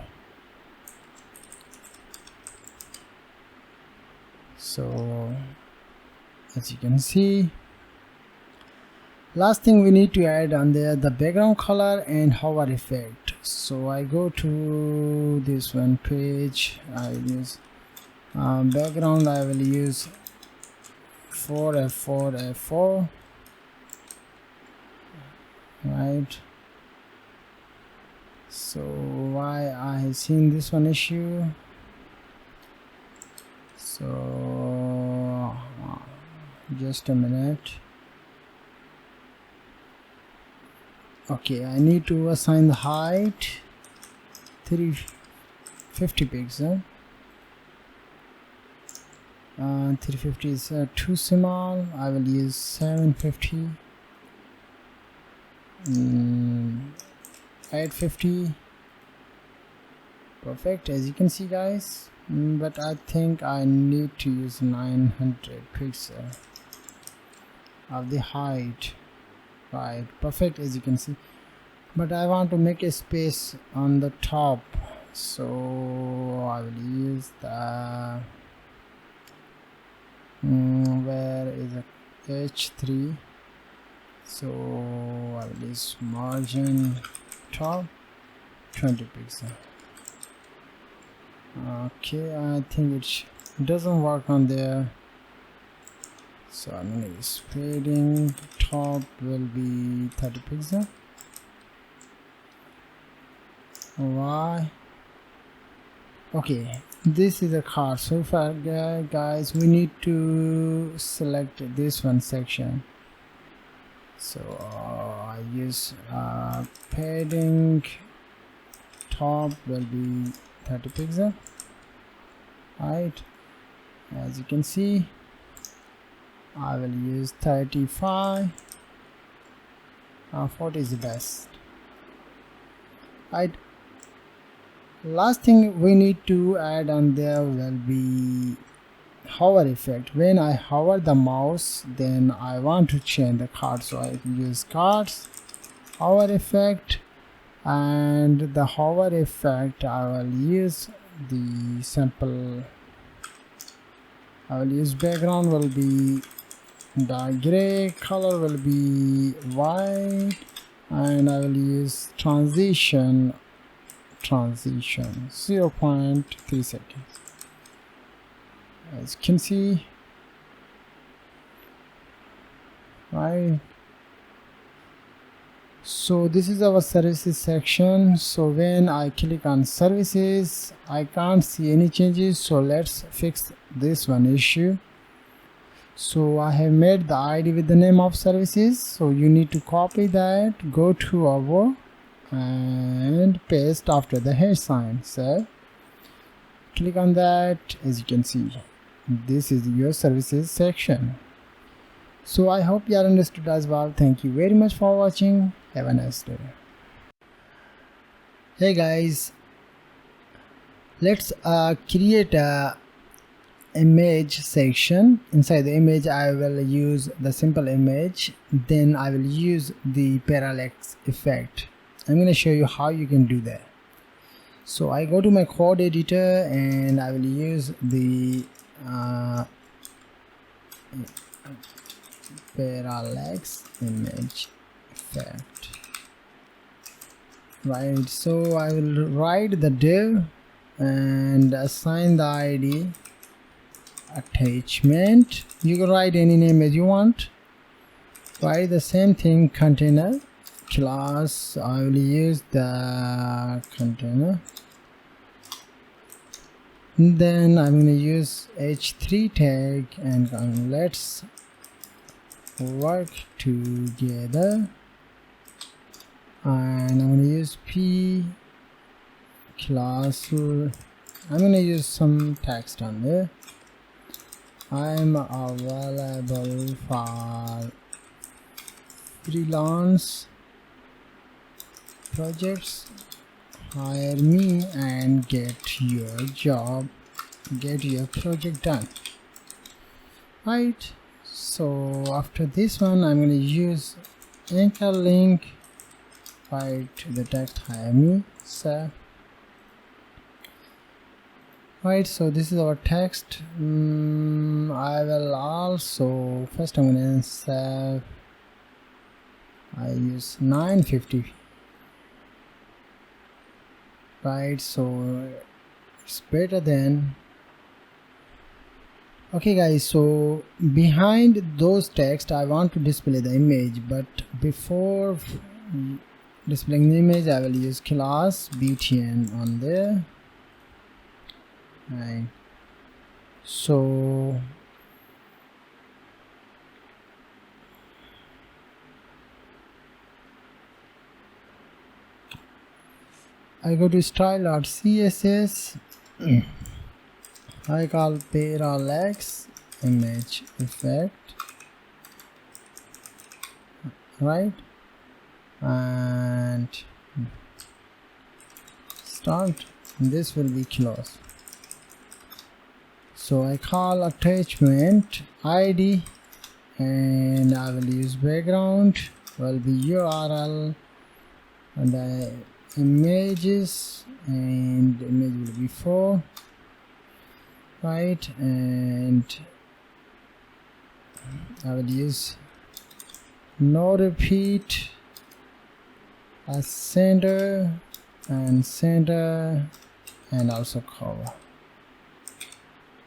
So as you can see, last thing we need to add on there the background color and hover effect. So I go to this one page, I use background, I will use 4F4, right? So why I have seen this one issue, so just a minute. Okay, I need to assign the height 350 pixel. 350 is too small. I will use 750. 850. Perfect, as you can see, guys. But I think I need to use 900 pixel of the height. Right, perfect, as you can see. But I want to make a space on the top, so I will use the where is it, H3. So I will use margin top 20 pixel. Okay, I think it doesn't work on there, so I'm gonna use fading. Top will be 30 pixel. Why? Okay, this is a card. So far, guys, we need to select this one section. So I use padding. Top will be 30 pixel. Right, as you can see, I will use 35. 40 is the best. Right, last thing we need to add on there will be hover effect. When I hover the mouse, then I want to change the card, so I use cards, hover effect, and the hover effect I will use the simple. I will use background will be dark gray, color will be white, and I will use transition 0.3 seconds. As you can see, right, so this is our services section. So when I click on services, I can't see any changes, so let's fix this one issue. So I have made the ID with the name of services, so you need to copy that, go to our and paste after the hash sign. So click on that. As you can see, this is your services section. So I hope you are understood as well. Thank you very much for watching. Have a nice day. Hey guys, let's create a image section. Inside the image I will use the simple image, then I will use the parallax effect. I'm going to show you how you can do that. So I go to my code editor and I will use the parallax image effect. Right, so I will write the div and assign the ID attachment. You can write any name as you want. Write the same thing, container class. I will use the container. Then I'm going to use h3 tag and let's work together. And I'm going to use p class. I'm going to use some text on there. I'm available for freelance projects. Hire me and get your project done. Right, so after this one I'm going to use anchor link. Write the text hire me. So right, so this is our text. I will also first I'm going to save. I use 950. Right, so it's better than. Okay guys, so behind those text I want to display the image, but before displaying the image I will use class btn on there. Right, so I go to style.css. I call Parallax image effect, right, and start. This will be close. So I call attachment ID, and I will use background will be URL, and the images, and the image will be 4, right, and I will use no repeat as center and center and also cover,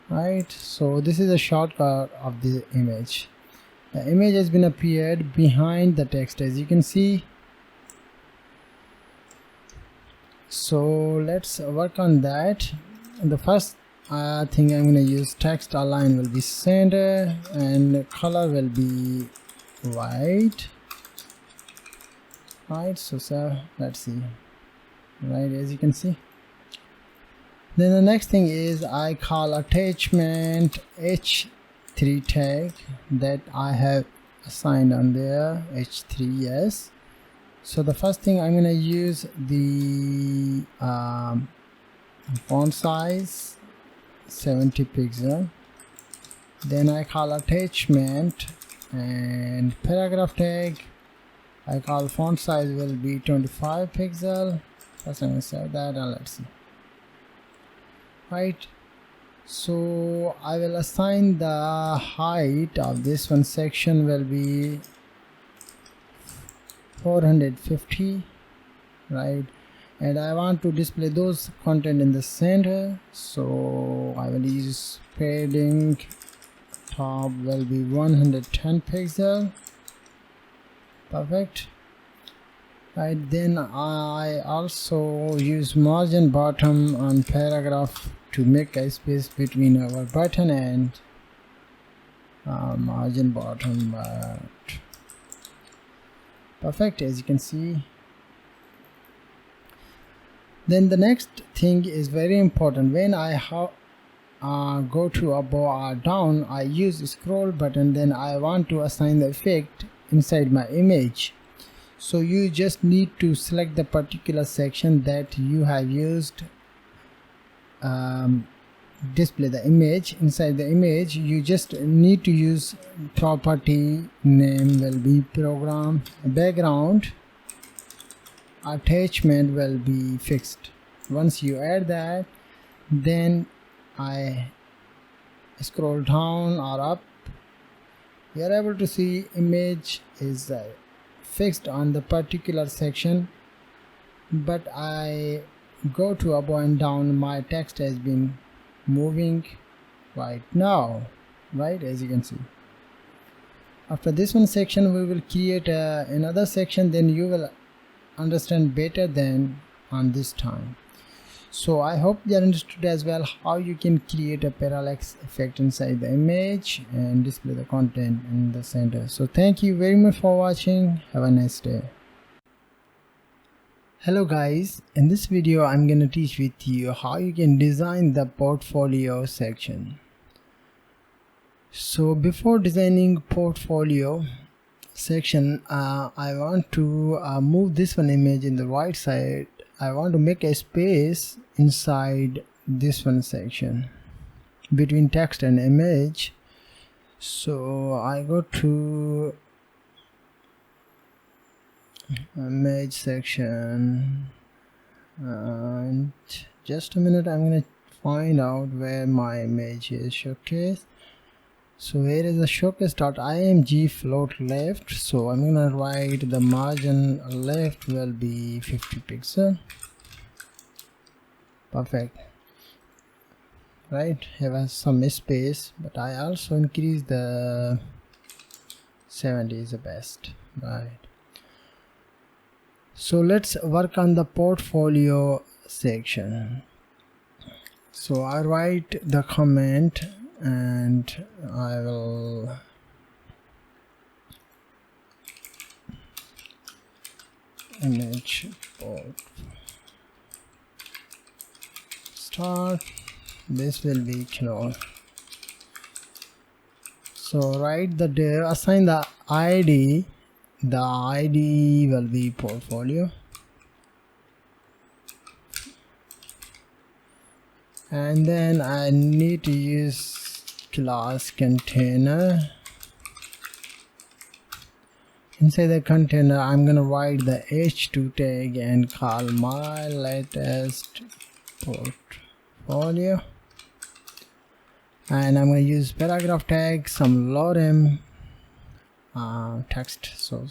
right. So this is a shortcut of the image. The image has been appeared behind the text, as you can see. So let's work on that. The first thing I'm going to use, text align will be center and color will be white, right. So let's see, right, as you can see. Then the next thing is I call attachment h3 tag that I have assigned on there, h3, yes. So the first thing I'm going to use the font size 70 pixel. Then I call attachment and paragraph tag. I call font size will be 25 pixel. First I'm going to save that and let's see, right. So I will assign the height of this one section will be 450, right, and I want to display those content in the center, so I will use padding top will be 110 pixel, perfect, right. Then I also use margin bottom on paragraph to make a space between our button and margin bottom, perfect, as you can see. Then the next thing is very important. When I go to up or down, I use scroll button. Then I want to assign the effect inside my image. So you just need to select the particular section that you have used, display the image. Inside the image you just need to use property name will be program, background, attachment will be fixed. Once you add that, then I scroll down or up, you are able to see image is fixed on the particular section, but I go to up and down, my text has been moving right now, right, as you can see. After this one section we will create another section, then you will understand better than on this time. So I hope you understood as well how you can create a parallax effect inside the image and display the content in the center. So thank you very much for watching. Have a nice day. Hello guys, in this video I'm going to teach with you how you can design the portfolio section. So before designing portfolio section, I want to move this one image in the right side. I want to make a space inside this one section between text and image. So I go to image section and just a minute, I'm going to find out where my image is showcased. So here is the showcase.img float left, so I'm going to write the margin left will be 50 pixel, perfect, right. Have some space, but I also increase the 70 is the best, right. So let's work on the portfolio section. So I write the comment and I will image port start, this will be close. So write the div, assign the ID will be portfolio, and then I need to use class container. Inside the container I'm gonna write the h2 tag and call my latest portfolio, and I'm gonna use paragraph tag, some lorem text. So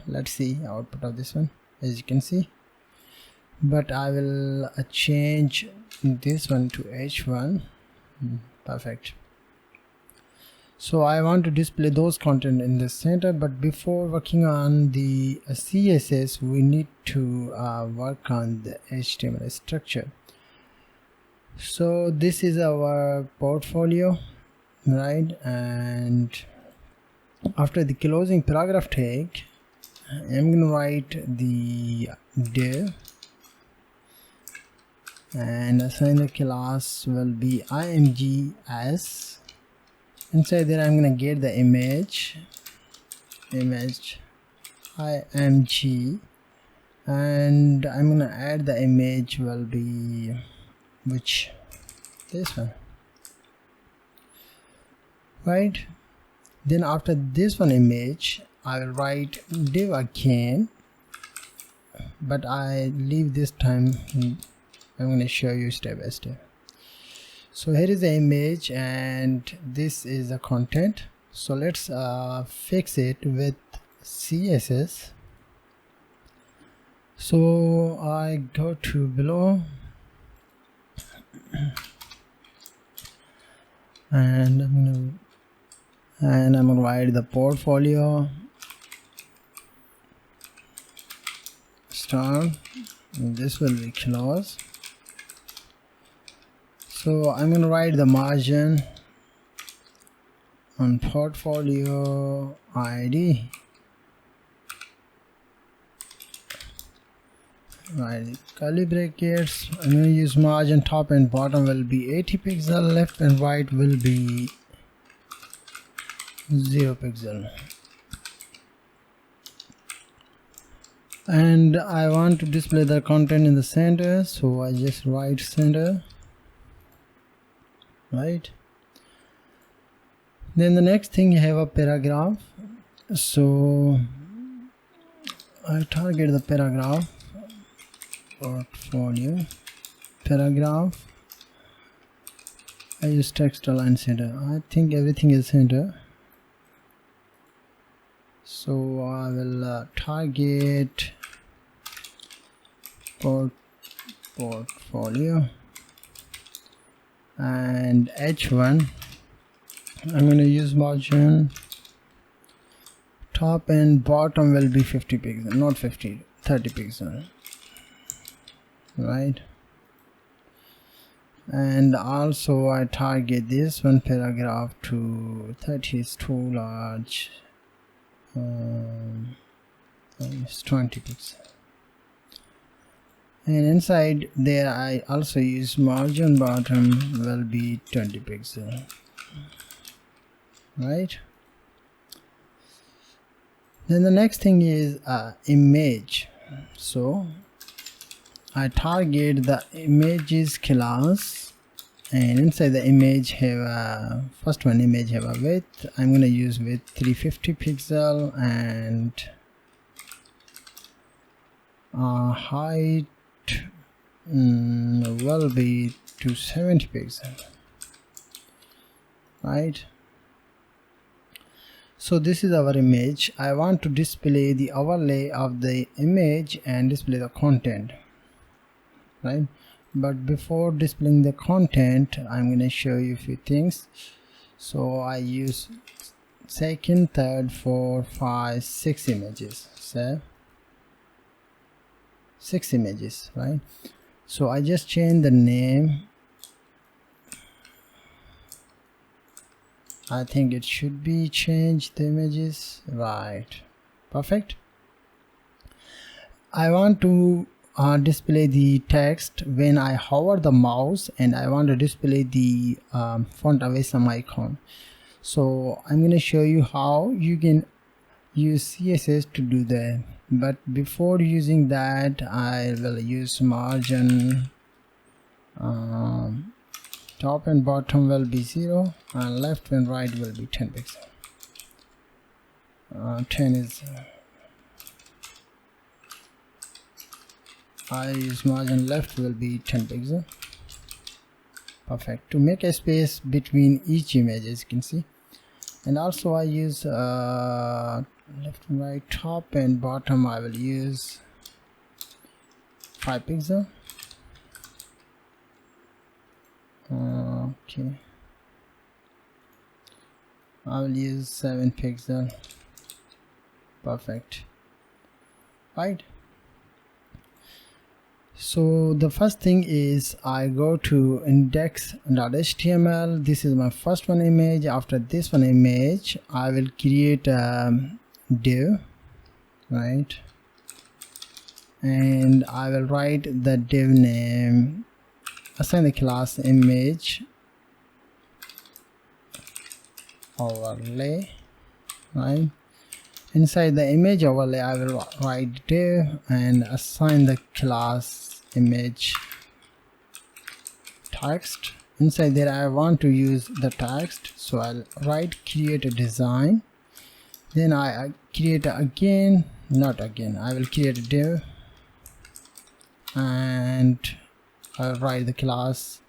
let's see output of this one, as you can see, but I will change this one to h1. Perfect. So I want to display those content in the center, but before working on the CSS we need to work on the HTML structure. So this is our portfolio, right? And after the closing paragraph tag I'm going to write the div and assign the class will be imgs. Inside there I'm gonna get the image img, and I'm gonna add the image will be which this one, right? Then after this one image I will write div again, but I leave this time. I'm going to show you step by step. So here is the image and this is the content. So let's fix it with CSS. So I go to below and I'm gonna write the portfolio star, and this will be close. So I'm going to write the margin on portfolio ID, right, curly brackets. I'm going to use margin, top and bottom will be 80 pixel, left and right will be 0 pixel. And I want to display the content in the center, so I just write center, right? Then the next thing, you have a paragraph. So I target the paragraph, portfolio paragraph. I use text align center. I think everything is center, so I will target portfolio and h1. I'm going to use margin, top and bottom will be 50 pixel, not 50, 30 pixel, right? And also I target this one paragraph to 30 is too large, it's 20 pixel. And inside there I also use margin, bottom will be 20 pixel, right? Then the next thing is image. So I target the images class, and inside the image have a first one image have a width. I'm going to use width 350 pixel and height will be 270 pixel, right? So this is our image. I want to display the overlay of the image and display the content, right? But before displaying the content, I'm going to show you a few things. So I use second, third, 4, 5, 6 images. So 6 images, right? So I just change the name. I think it should be changed, the images, right? Perfect. I want to display the text when I hover the mouse and I want to display the font away some icon. So I'm going to show you how you can use CSS to do that. But before using that, I will use margin. Top and bottom will be 0 and left and right will be 10 pixels. 10 is I use margin left will be 10 pixels. Perfect. To make a space between each image, as you can see. And also I use left and right, top and bottom I will use 5 pixels. Okay, I will use 7 pixels. Perfect. Right, so the first thing is I go to index.html. this is my first one image. After this one image I will create a div, right, and I will write the div name, assign the class image overlay, right. Inside the image overlay I will write div and assign the class image text. Inside there I want to use the text, so I'll write create a design. Then I create again, not again, I will create a div and I'll write the class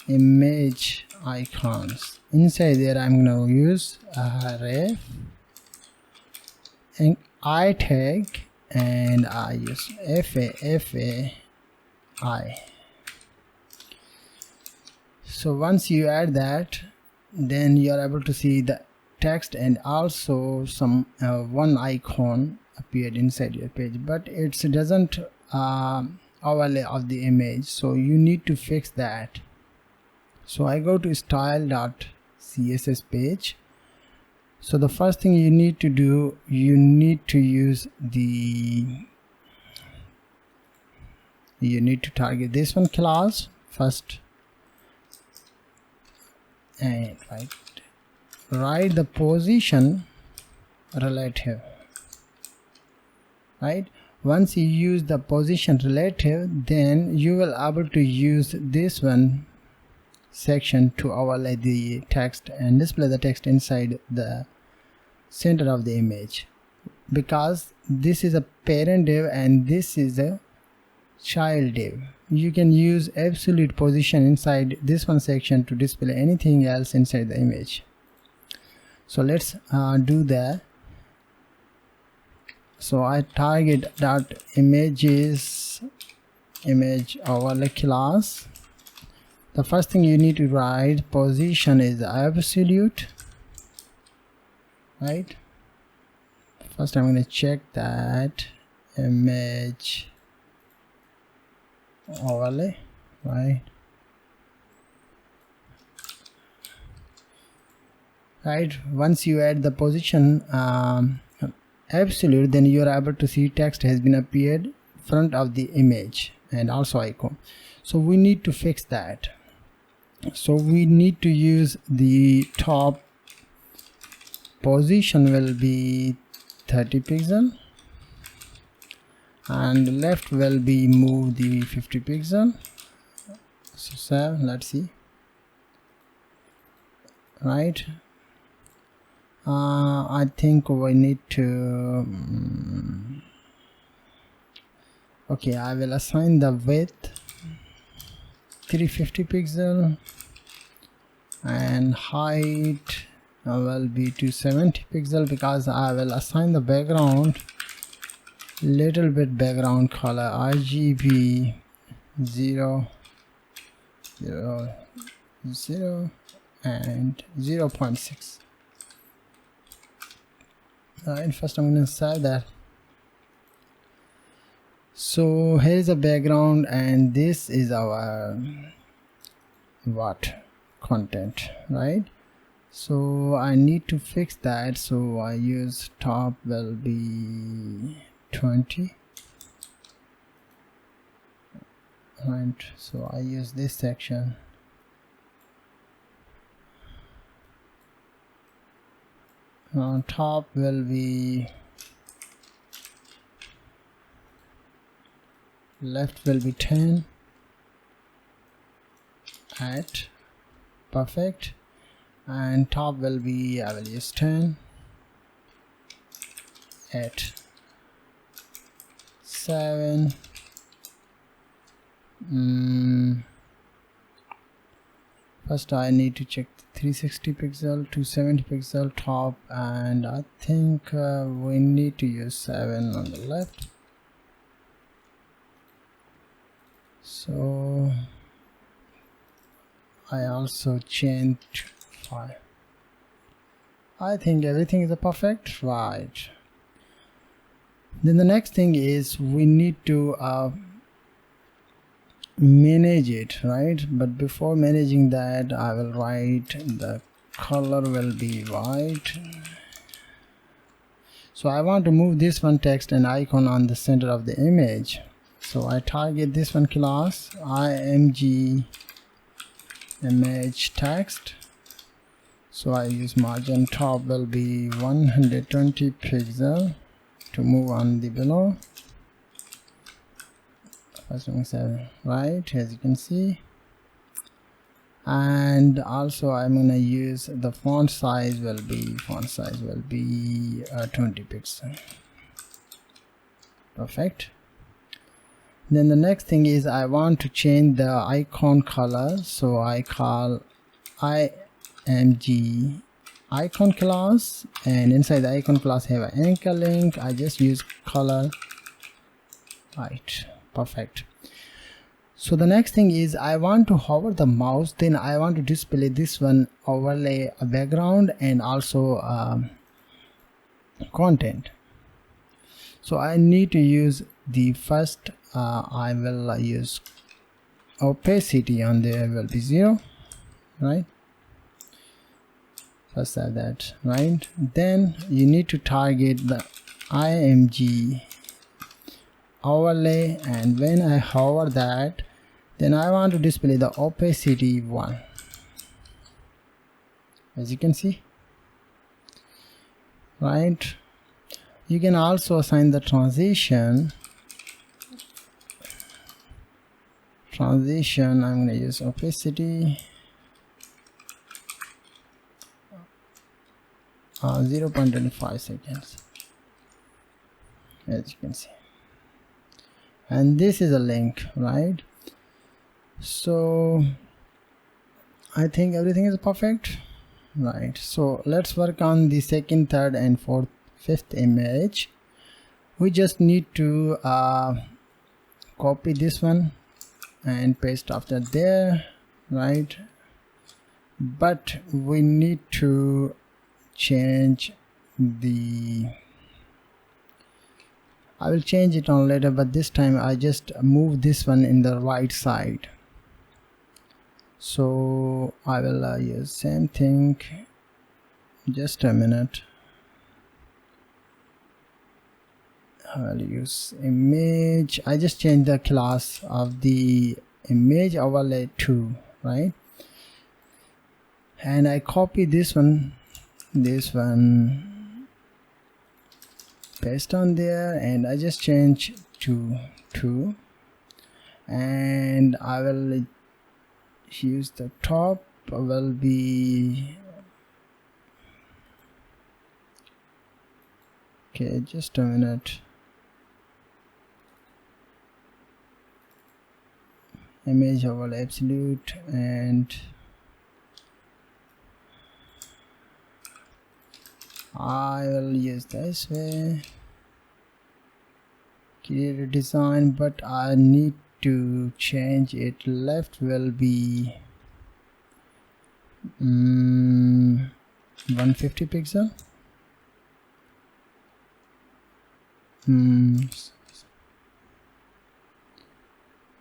image icons. Inside there I'm going to use a ref and I tag and I use FAI. So once you add that, then you are able to see the text and also some one icon appeared inside your page, but it doesn't overlay of the image, so you need to fix that. So I go to style.css page. So the first thing you need to do, you need to use you need to target this one class first and write the position relative, right. Once you use the position relative, then you will able to use this one section to overlay the text and display the text inside the center of the image, because this is a parent div and this is a child div. You can use absolute position inside this one section to display anything else inside the image. So let's do that. So I target dot images image overlay class. The first thing you need to write position is absolute, right. First I'm going to check that image overlay, right. Once you add the position absolute, then you are able to see text has been appeared front of the image and also icon. So we need to fix that. So we need to use the top position will be 30 pixel and left will be move the 50 pixel. So let's see, right. I think we need to okay, I will assign the width 350 pixel and height will be 270 pixel, because I will assign the background little bit background color RGB 0 0 0 and 0.6. And first I'm going to save that. So here is a background and this is our content, right. So I need to fix that, so I use top will be 20 right? So I use this section. On top will be, left will be 10 at, perfect, and top will be, I will use 10 at 7. First I need to check the 360 pixel, 270 pixel top, and I think we need to use 7 on the left. So I also changed 5. I think everything is perfect, right? Then the next thing is we need to manage it, right? But before managing that, I will write the color will be white. So I want to move this one text and icon on the center of the image. So I target this one class, img image text. So I use margin top will be 120 pixel to move on the below. First one 7, right, as you can see. And also I'm gonna use the font size will be 20 pixel. Perfect. Then the next thing is I want to change the icon color, so I call img icon class, and inside the icon class have an anchor link. I just use color white. Perfect. So the next thing is I want to hover the mouse, then I want to display this one overlay a background and also content. So I need to use the first, I will use opacity on there will be 0, right? First have that, right? Then you need to target the img overlay, and when I hover that, then I want to display the opacity 1, as you can see, right? You can also assign the transition. I'm going to use opacity 0.25 seconds, as you can see. And this is a link, right? So I think everything is perfect, right? So let's work on the second, third, and fourth, fifth image. We just need to copy this one and paste after there, right? But we need to change the, I will change it on later, but this time I just move this one in the right side. So I will use same thing, just a minute. I will use image. I just change the class of the image overlay to, right? And I copy this one, paste on there, and I just change to 2, and I will use the top will be, okay, just a minute. Image overlay absolute, and I will use this way, create a design, but I need to change it. Left will be 150 pixel.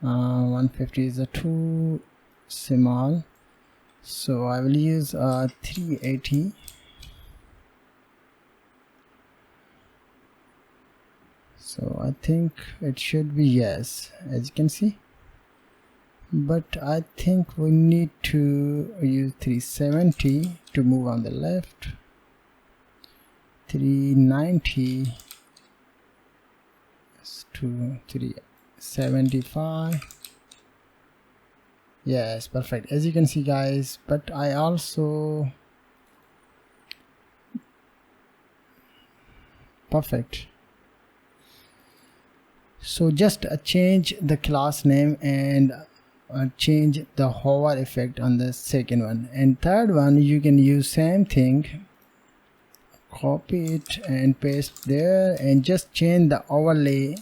150 is a too small, so I will use 380. So I think it should be yes, as you can see. but I think we need to use 370 to move on the left, 390 to 375. Yes, perfect, as you can see guys. But I also perfect. So just change the class name and change the hover effect on the second one. And third one, you can use same thing, copy it and paste there, and just change the overlay,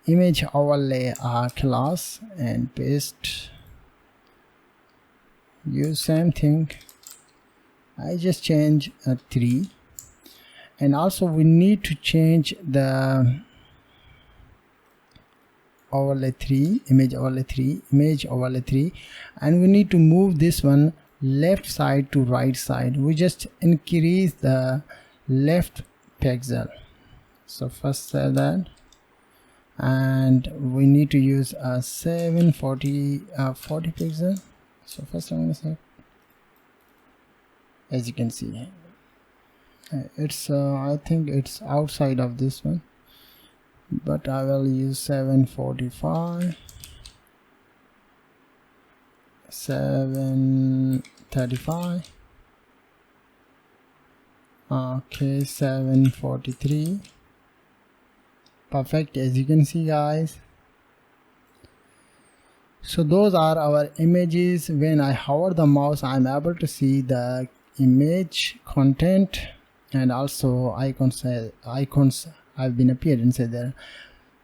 image overlay class, and paste. Use same thing. I just change 3. And also we need to change the overlay 3, image overlay 3, and we need to move this one left side to right side. We just increase the left pixel. So first say that, and we need to use a 740 40 pixel. So first I'm gonna say, as you can see, it's I think it's outside of this one, but I will use 745, 735, okay, 743. Perfect, as you can see guys. So those are our images. When I hover the mouse, I'm able to see the image content, and also icons have been appeared inside there.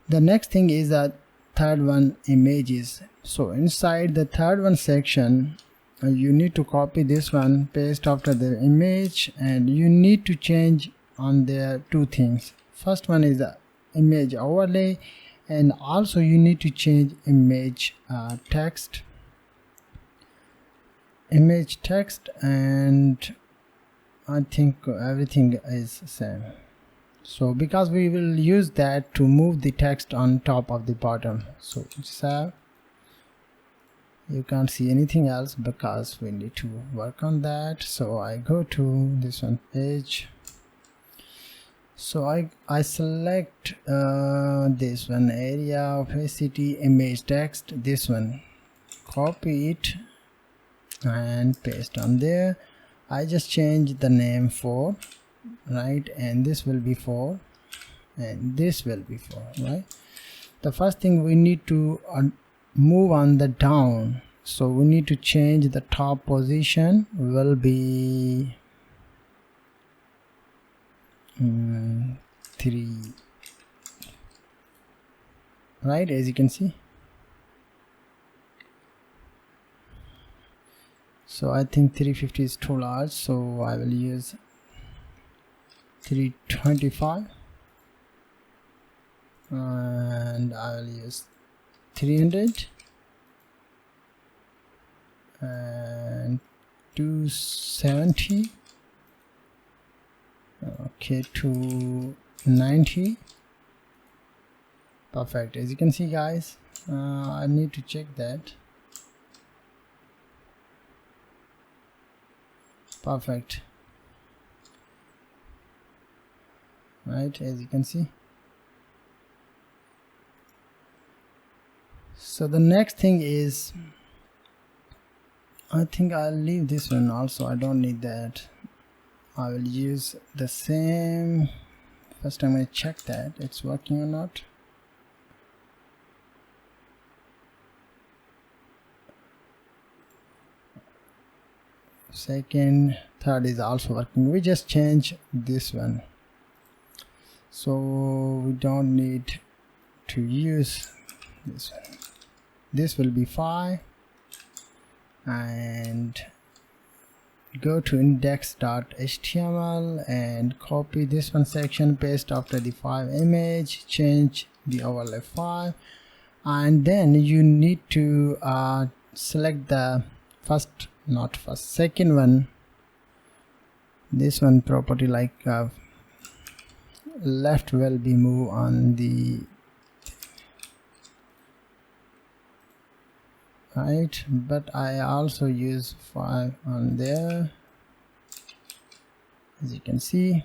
The next thing is that third one, images. So inside the third one section, you need to copy this one, paste after the image, and you need to change on there 2 things. First one is the image overlay, and also you need to change image text, and I think everything is same. So because we will use that to move the text on top of the bottom, so save. You can't see anything else because we need to work on that. So I go to this one page. So I select this one, area opacity, image text, this one, copy it and paste on there. I just change the name 4, right, and this will be 4 and this will be 4, right. The first thing we need to move on the down, so we need to change the top position will be 3, right, as you can see. So I think 350 is too large, so I will use 325, and I will use 300 and 270, okay, 290. Perfect, as you can see guys. I need to check that. Perfect, right, as you can see. So the next thing is, I think I'll leave this one also, I don't need that. I will use the same. First I'm going to check that it's working or not. Second, third is also working. We just change this one, so we don't need to use this one. This will be 5, and go to index.html and copy this one section, paste after the 5 image, change the overlay 5, and then you need to select the second one, this one property, like left will be moved on the right? But I also use 5 on there, as you can see,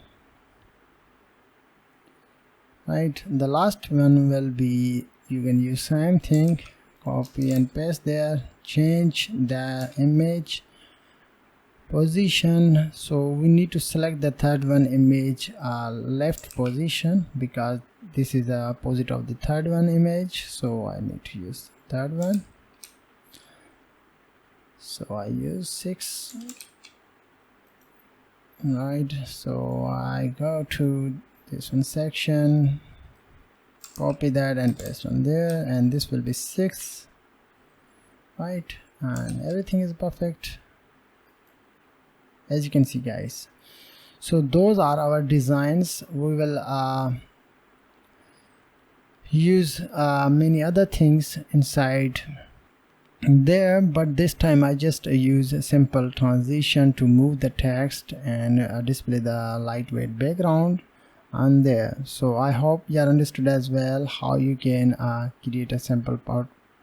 right? The last one will be, you can use same thing, copy and paste there, change the image position. So we need to select the third one, image left position, because this is the opposite of the third one image, so I need to use third one. So I use 6, right? So I go to this one section, copy that and paste on there, and this will be 6, right? And everything is perfect, as you can see, guys. So those are our designs. We will use many other things inside there, but this time I just use a simple transition to move the text and display the lightweight background on there. So I hope you understood as well how you can create a simple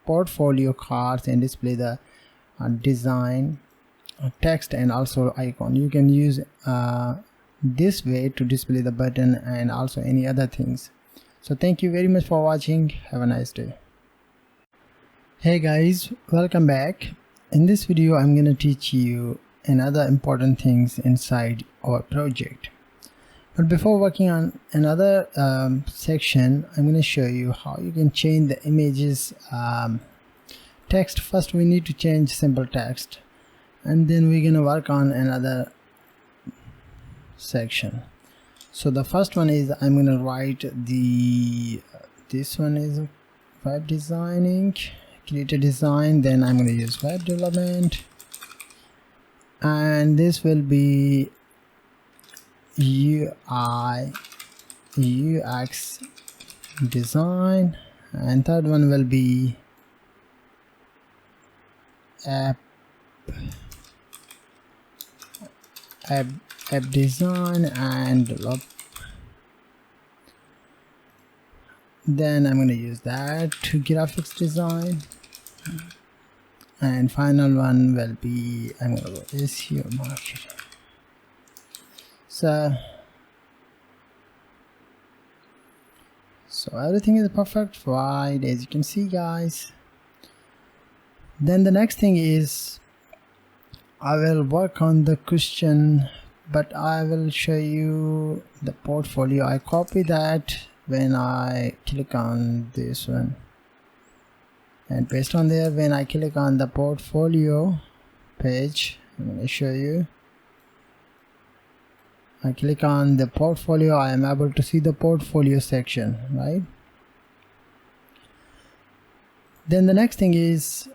portfolio cards and display the design, text, and also icon. You can use this way to display the button and also any other things. So thank you very much for watching. Have a nice day. Hey guys, welcome back. In this video I'm going to teach you another important things inside our project. But before working on another section, I'm going to show you how you can change the images text. First we need to change simple text, and then we're going to work on another section. So the first one is I'm going to write this one is web designing, create a design, then I'm going to use web development, and this will be UI UX design, and third one will be app design and develop. Then I'm going to use that to graphics design, and final one will be I'm going to go SEO marketing. So everything is perfect, right, as you can see, guys. Then the next thing is I will work on the question, but I will show you the portfolio. I copy that when I click on this one and paste on there. When I click on the portfolio page, I'm going to show you. I click on the portfolio, I am able to see the portfolio section, right? Then the next thing is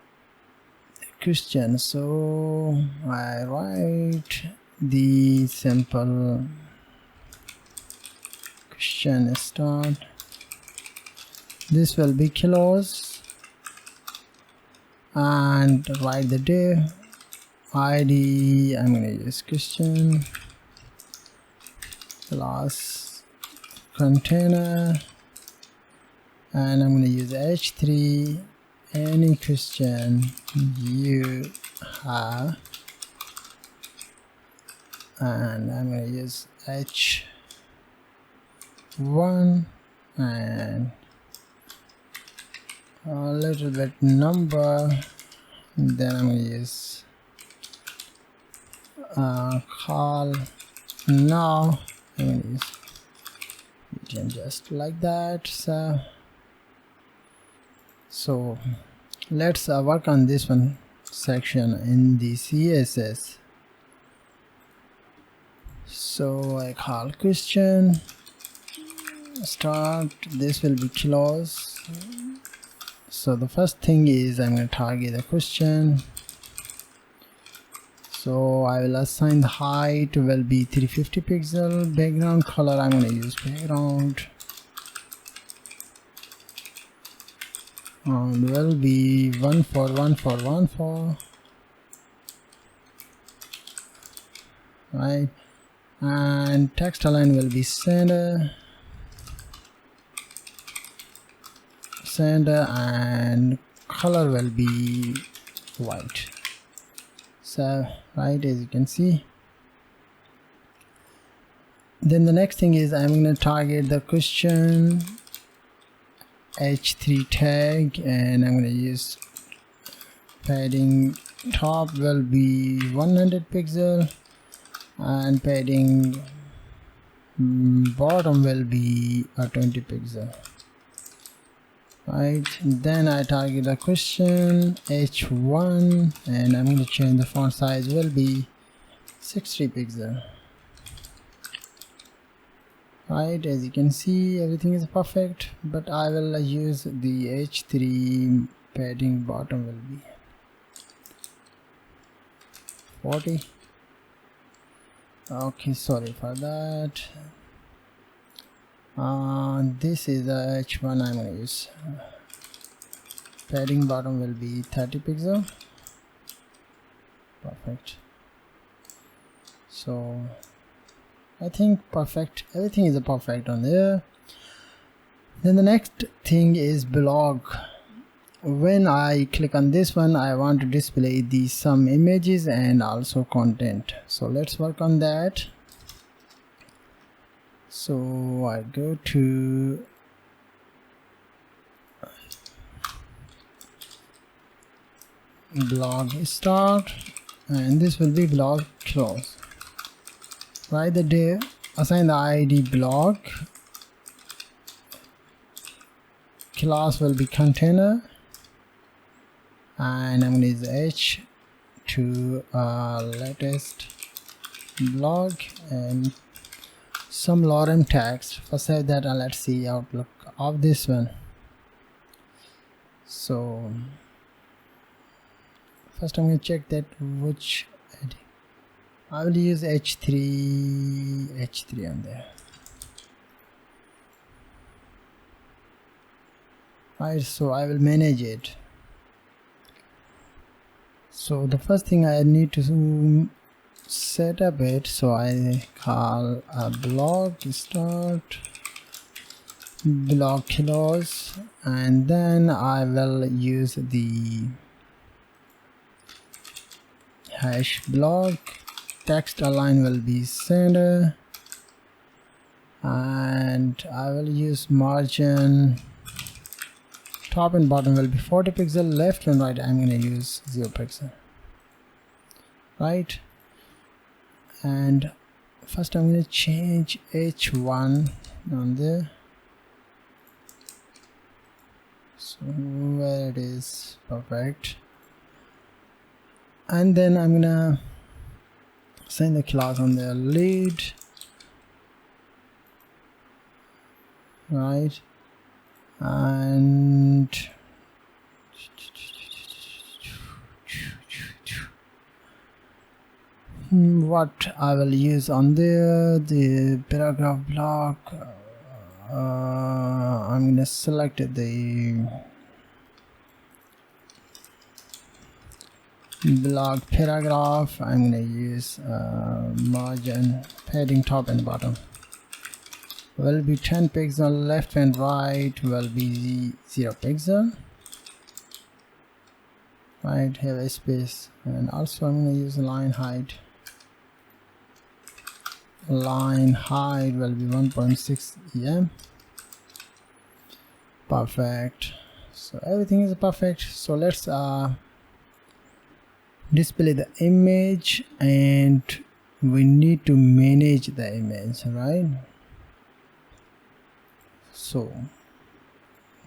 question. So I write the simple question start. This will be kilos, and write the day ID. I'm going to use question class container, and I'm going to use h3 any question you have, and I'm going to use h1 and a little bit number. Then I'm going to use call now. I'm going to use region just like that. So let's work on this one section in the CSS. So I call question start. This will be kilos. So the first thing is I'm going to target the question. So I will assign the height will be 350 pixel. Background color I'm going to use background, and will be 141414, right? And text align will be center, and color will be white. So right, as you can see. Then the next thing is I'm going to target the question h3 tag, and I'm going to use padding top will be 100 pixel and padding bottom will be a 20 pixel. Right, then I target the question h1 and I'm going to change the font size will be 60 pixel. Right, as you can see everything is perfect, but I will use the h3 padding bottom will be 40. Okay, sorry for that. This is the h1 I'm going to use. Padding bottom will be 30 pixel. Perfect. So I think perfect, everything is perfect on there. Then the next thing is blog. When I click on this one, I want to display some images and also content. So let's work on that. So I go to blog start and this will be blog close. Write the div, assign the id blog, class will be container, and I'm going to use h to latest blog and some lorem text. First save that and let's see outlook of this one. So first I'm going to check that which I will use h3 on there. Right, so I will manage it. So the first thing I need to set up it, so I call a blog start blog close, and then I will use the hash blog. Text align will be center, and I will use margin top and bottom will be 40 pixel, left and right I'm going to use 0 pixel. Right, and first I'm going to change h1 on there, so where it is, perfect. And then I'm gonna send the class on the lead, right, and what I will use on there, the paragraph block. I'm gonna select the blog paragraph. I'm gonna use margin padding top and bottom will be 10 pixel, left and right will be 0 pixel. Right, have a space, and also I'm gonna use line height. Line height will be 1.6 em. Perfect. So everything is perfect. So let's display the image, and we need to manage the image, right? So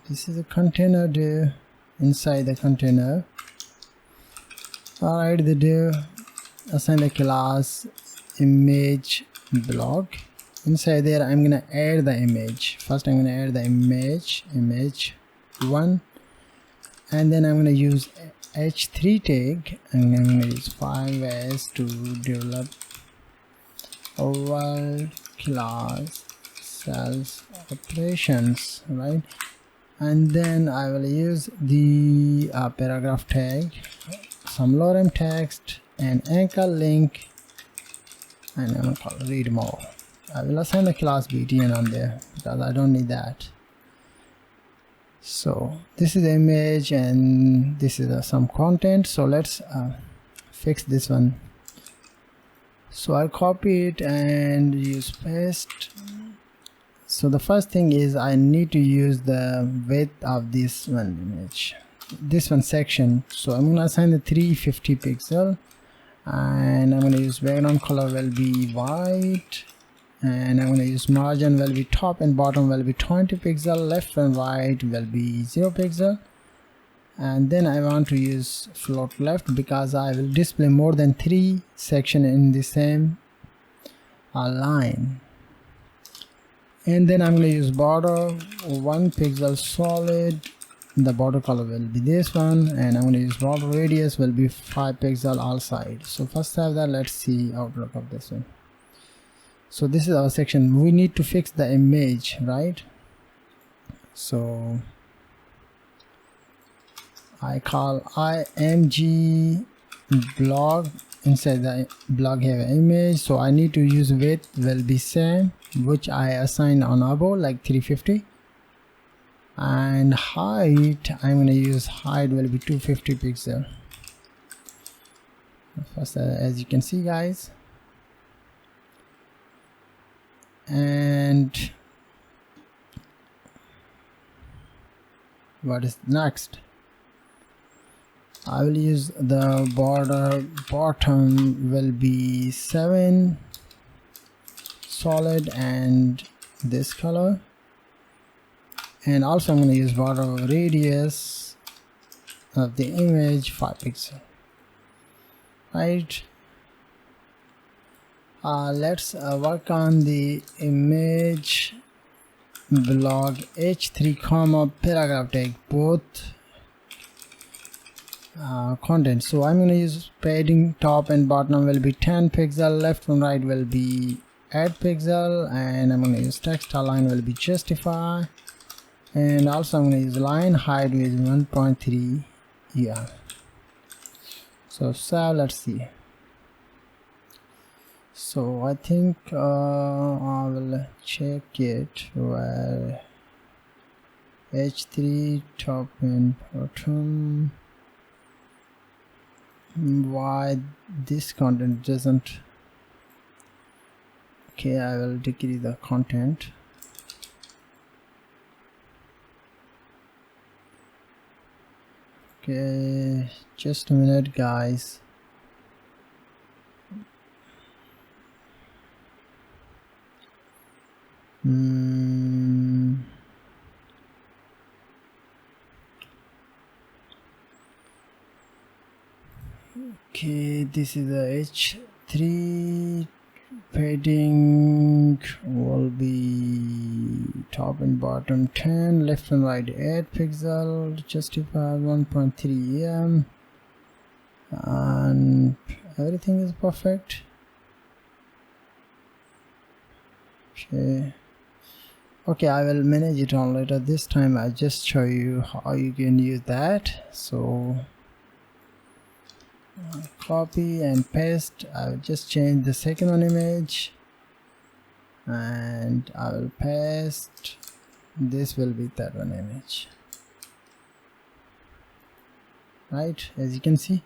this is a container div. Inside the container, alright, the div, assign the class image blog. Inside there I'm gonna add the image. First I'm gonna add the image 1, and then I'm gonna use h3 tag, and I'm gonna use 5s to develop world class cells operations, right? And then I will use the paragraph tag, some lorem text, and anchor link, and I'm gonna call read more. I will assign the class btn on there because I don't need that. So this is the image and this is some content. So let's fix this one. So I copy it and use paste. So the first thing is I need to use the width of this one image, this one section. So I'm going to assign the 350 pixel, and I'm going to use background color will be white, and I'm going to use margin will be top and bottom will be 20 pixel, left and right will be 0 pixel, and then I want to use float left because I will display more than 3 section in the same line. And then I'm going to use border 1 pixel solid, the border color will be this one, and I'm going to use border radius will be 5 pixel all side. So first have that, let's see outlook of this one. So this is our section. We need to fix the image, right? So I call img blog. Inside the blog have an image, so I need to use width will be same, which I assign on above like 350, and height I'm going to use height will be 250 pixel. First, as you can see guys, and what is next? I will use the border bottom will be 7 solid and this color, and also I'm going to use border radius of the image 5 pixel, right? Let's work on the image blog h3 comma paragraph tag, both content. So I'm going to use padding top and bottom will be 10 pixel, left and right will be 8 pixel, and I'm going to use text align will be justify, and also I'm going to use line height with 1.3. yeah. So let's see. So I think I will check it where h3 top and bottom, why this content doesn't. Okay, I will decrease the content. Okay, just a minute guys. Okay, this is the h3 padding will be top and bottom 10, left and right 8 pixel, justify 1.3 em, and everything is perfect. Okay, I will manage it on later. This time I just show you how you can use that. So copy and paste. I will just change the second one image, and I will paste. This will be that one image, right, as you can see.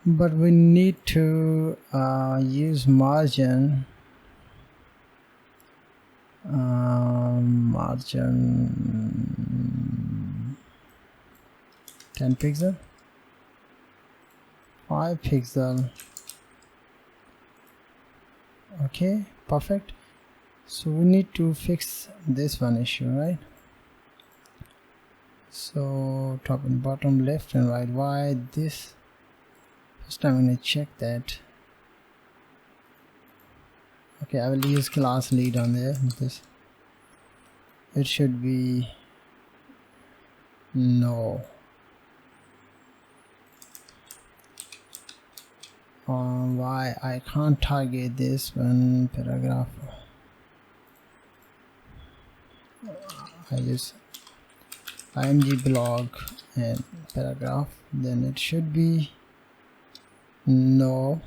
But we need to use margin 10 pixel, 5 pixel. Okay, perfect. So we need to fix this one issue, right? So top and bottom, left and right, why this? First I'm going to check that. Okay, I will use class lead on there. This it should be no. Why I can't target this one paragraph? I use img blog and paragraph, then it should be no.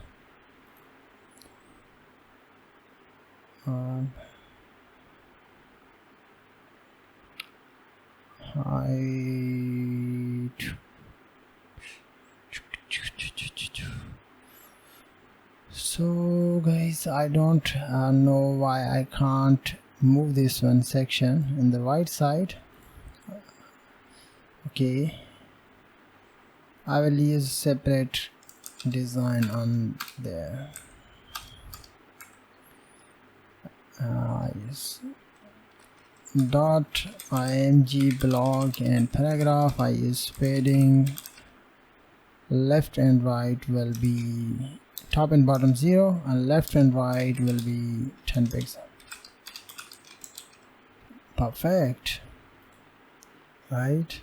height. So guys, I don't know why I can't move this one section in the right side. Okay, I will use separate design on there. Use dot img block and paragraph. I use padding. Left and right will be top and bottom 0, and left and right will be 10 pixels. Perfect. Right,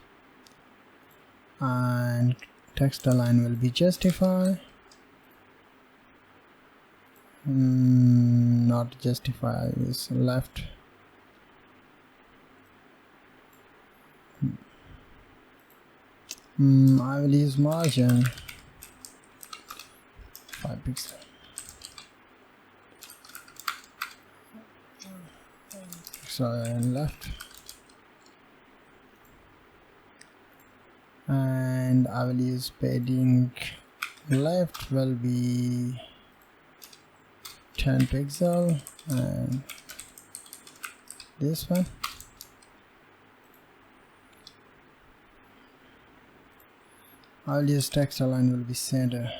and text align will be justify. Not justify, is left. I will use margin 5 pixels. And left, and I will use padding. Left will be 10 pixel, and this one I will use text align will be center.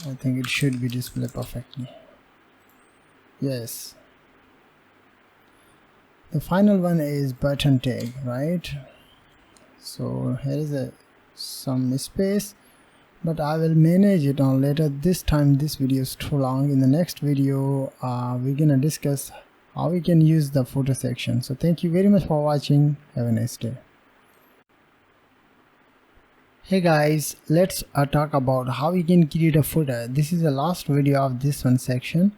I think it should be displayed perfectly. Yes. The final one is button tag, right? So here is some space, but I will manage it on later. This time this video is too long. In the next video we're gonna discuss how we can use the footer section. So thank you very much for watching. Have a nice day. Hey guys, let's talk about how we can create a footer. This is the last video of this one section.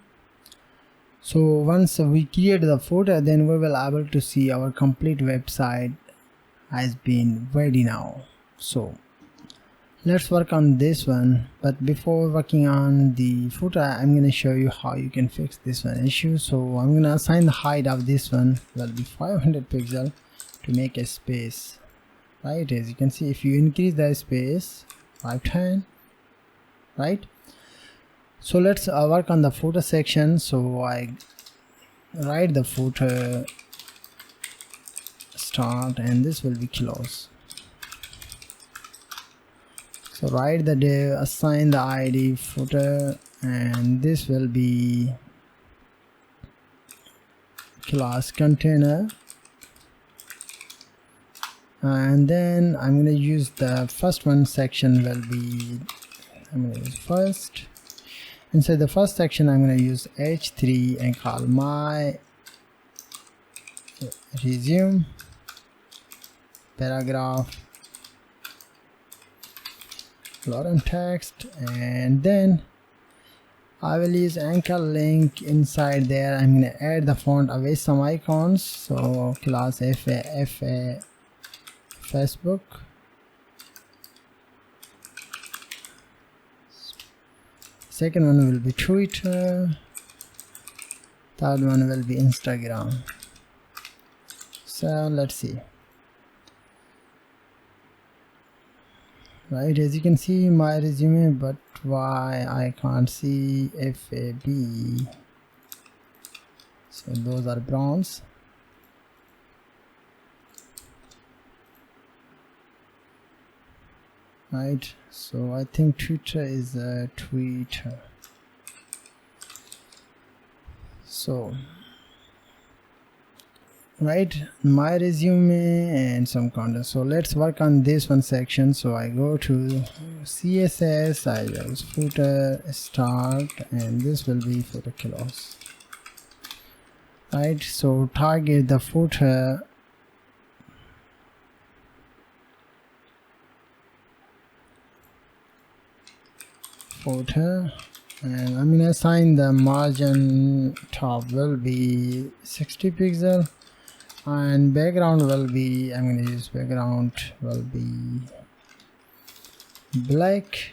So once we create the footer, then we will be able to see our complete website has been ready now. So let's work on this one, but before working on the footer, I'm going to show you how you can fix this one issue. So I'm going to assign the height of this one will be 500 pixel to make a space. Right, as you can see, if you increase the space 510, right? So let's work on the footer section. So I write the footer start, and this will be close. So write the div, assign the id footer, and this will be class container. And then I'm going to use the first one section will be, I'm going to use first. Inside the first section I'm going to use h3 and call my resume paragraph lorem text, and then I will use anchor link. Inside there I'm going to add the font away some icons. So class fa Facebook, second one will be Twitter, third one will be Instagram. So let's see. Right, as you can see my resume, but why I can't see FAB? So those are bronze. Right, so I think Twitter is a Twitter. So right, my resume and some content. So let's work on this one section. So I go to CSS, I use footer start, and this will be footer close. Right, so target the footer and I'm gonna assign the margin top will be 60 pixel, and background will be, I'm gonna use background will be black.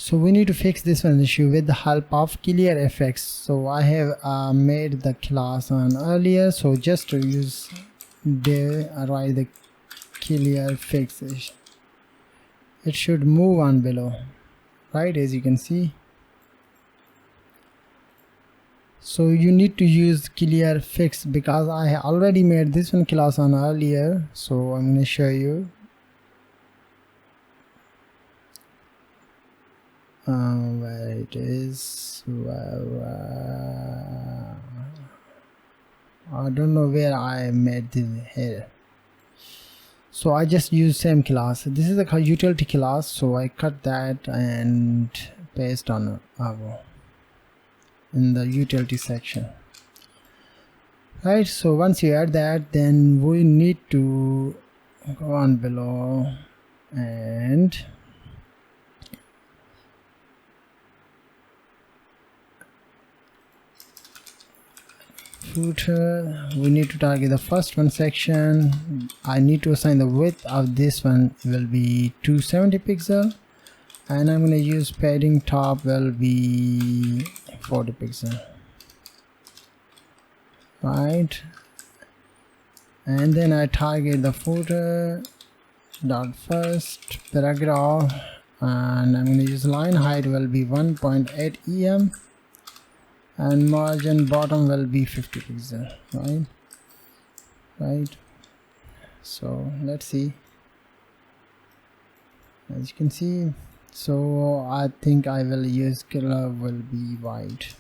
So we need to fix this one issue with the help of clear effects. So I have made the class on earlier, so just to use there, write the clear fix. It should move on below, right, as you can see. So you need to use clear fix because I already made this one class on earlier, so I'm going to show you. Where it is. I don't know where I made this here. So I just use same class. This is a utility class, so I cut that and paste on in the utility section. Right, so once you add that, then we need to go on below and footer. We need to target the first one section. I need to assign the width of this one will be 270 pixel, and I'm going to use padding top will be 40 pixel, right? And then I target the footer dot first paragraph, and I'm going to use line height will be 1.8 em, and margin bottom will be 50 pixel, right? So let's see. As you can see, so I think I will use color will be white.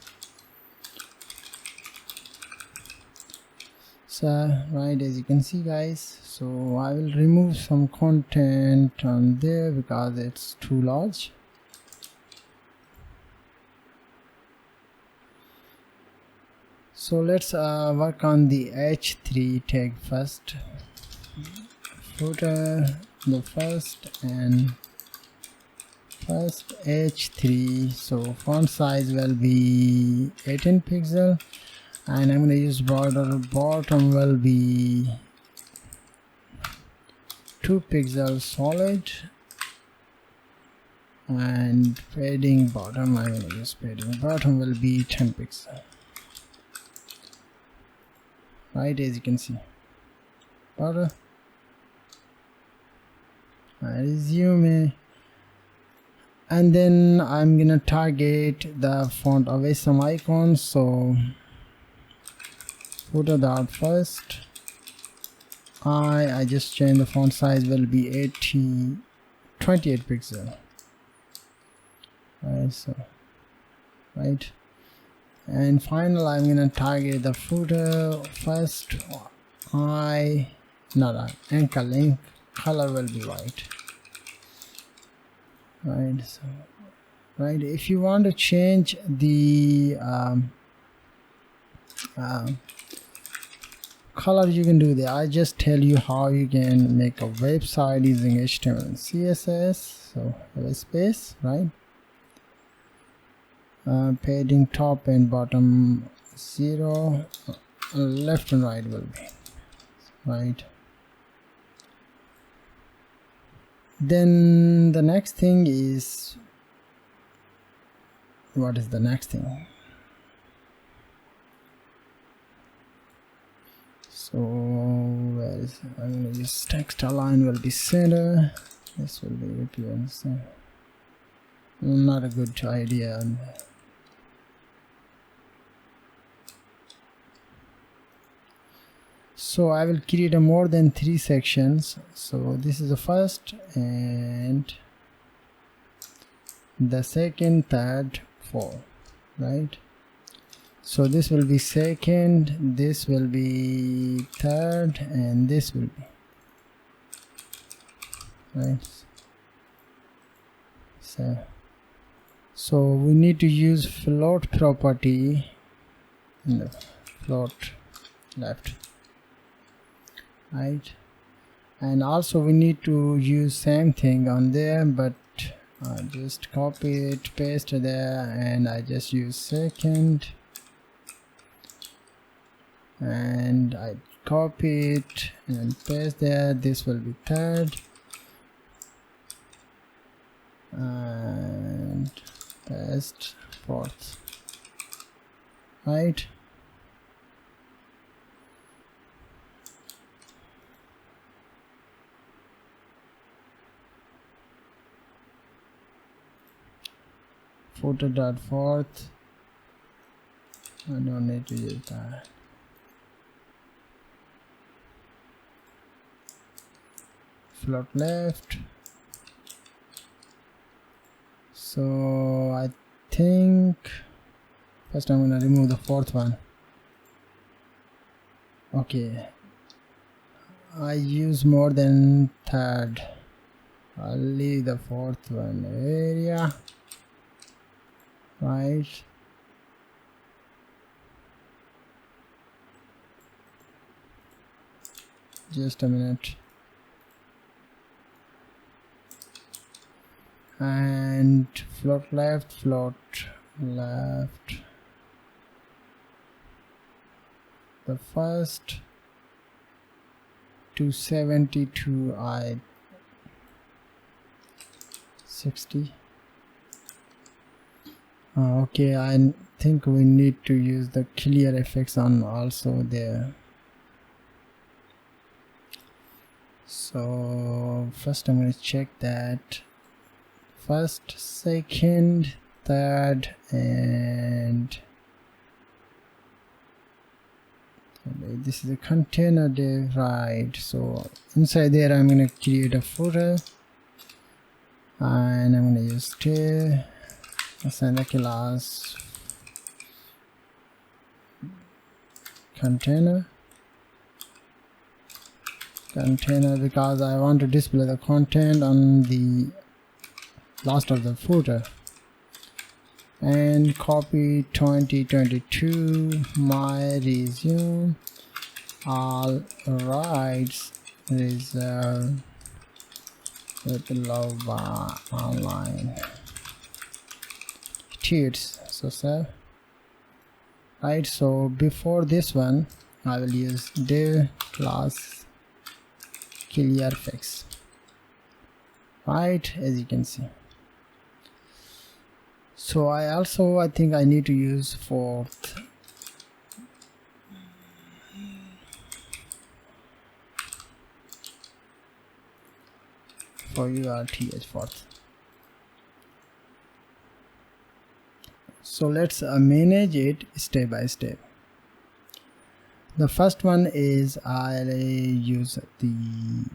So right, as you can see guys, so I will remove some content on there because it's too large. So let's work on the h3 tag first. Footer the first and first h3. So font size will be 18 pixel, and I'm going to use border. Bottom will be 2 pixels solid, and padding bottom, I'm going to use padding bottom will be 10 pixel. Right, as you can see. Border. I resume, and then I'm gonna target the font away some icons. So footer dot first. I just change the font size will be 28 pixel. Right, so right. And final, I'm gonna target the footer first. Anchor link color will be white. Right, so right, if you want to change the color, you can do that. I just tell you how you can make a website using HTML and CSS. So have a space, right? Padding top and bottom 0, left and right will be right. Then the next thing is, what is the next thing? So where is it? I'm going to use text align will be center. This will be appearance. Not a good idea. So I will create a more than 3 sections. So this is the first and the second, third, fourth, right? So this will be second, this will be third, and this will be right. So we need to use float property in the float left, right? And also we need to use same thing on there, but just copy it, paste it there, and I just use second, and I copy it and paste there. This will be third, and paste fourth, right? Footer dot fourth, I don't need to use that. Float left. So I think first I'm gonna remove the fourth one. Okay, I use more than third. I'll leave the fourth one area, right? Just a minute. And float left, the first 272 I 60. Okay, I think we need to use the clear effects on also there. So first I'm going to check that first, second, third, and this is a container div, right? So inside there I'm going to create a footer, and I'm going to use div, assign the class container because I want to display the content on the last of the footer, and copy 2022 my resume, all rights reserved with love online tuts. So save, right? So before this one I will use div class clear fix, right, as you can see. So I think I need to use fourth. For URTH fourth. So let's manage it step by step. The first one is I'll use the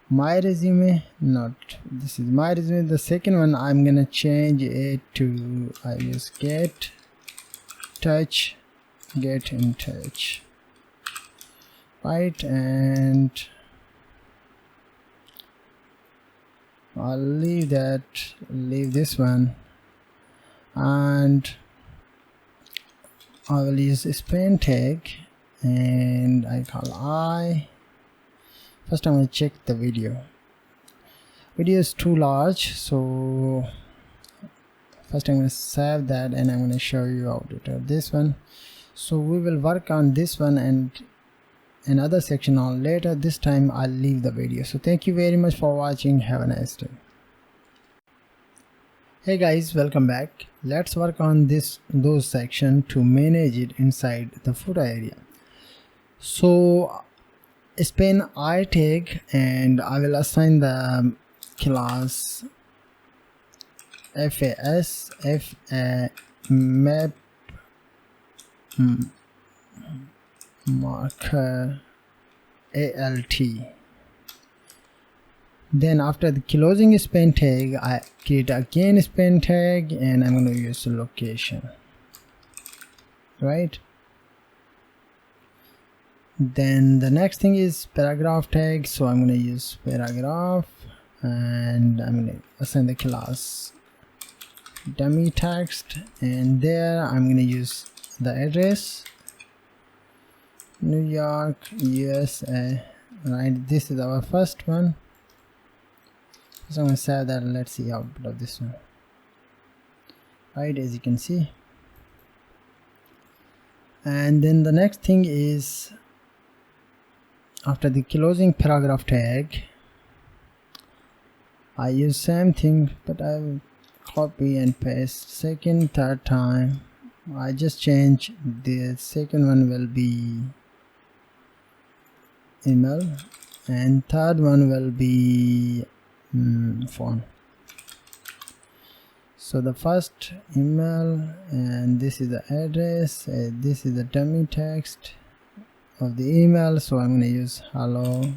my resume, not this is my resume. The second one I'm gonna change it to I use get in touch, right? And I'll leave this one, and I will use a span tag, and I call first I'm going to check the video is too large, so first I'm going to save that, and I'm going to show you how to do this one. So we will work on this one and another section on later. This time I'll leave the video. So thank you very much for watching. Have a nice day. Hey guys, welcome back. Let's work on those section to manage it inside the footer area. So span I tag, and I will assign the class FAS map marker alt. Then after the closing span tag, I create again span tag, and I'm going to use location, right? Then the next thing is paragraph tag, so I'm going to use paragraph, and I'm going to assign the class dummy text, and there I'm going to use the address New York, USA, right? This is our first one. So I'm going to save that, and let's see output of this one, right, as you can see. And then the next thing is after the closing paragraph tag, I use same thing, but I will copy and paste second, third time. I just change the second one will be email and third one will be phone. So the first email, and this is the address, this is the dummy text of the email, so I'm going to use hello.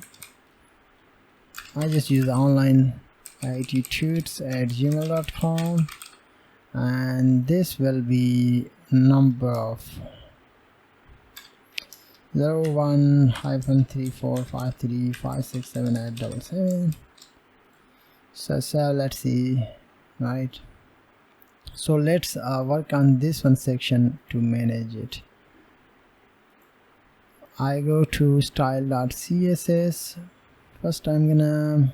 I just use OnlineITtuts@gmail.com, and this will be number of 01-3453567877. So let's see, right? So let's work on this one section to manage it. I go to style.css. First I'm gonna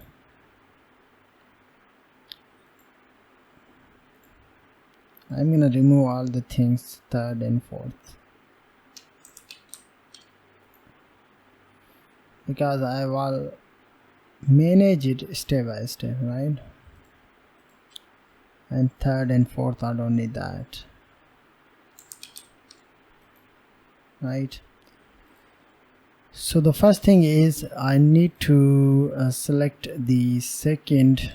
remove all the things third and fourth, because I will manage it step by step, right? And third and fourth, I don't need that, right? So the first thing is I need to select the second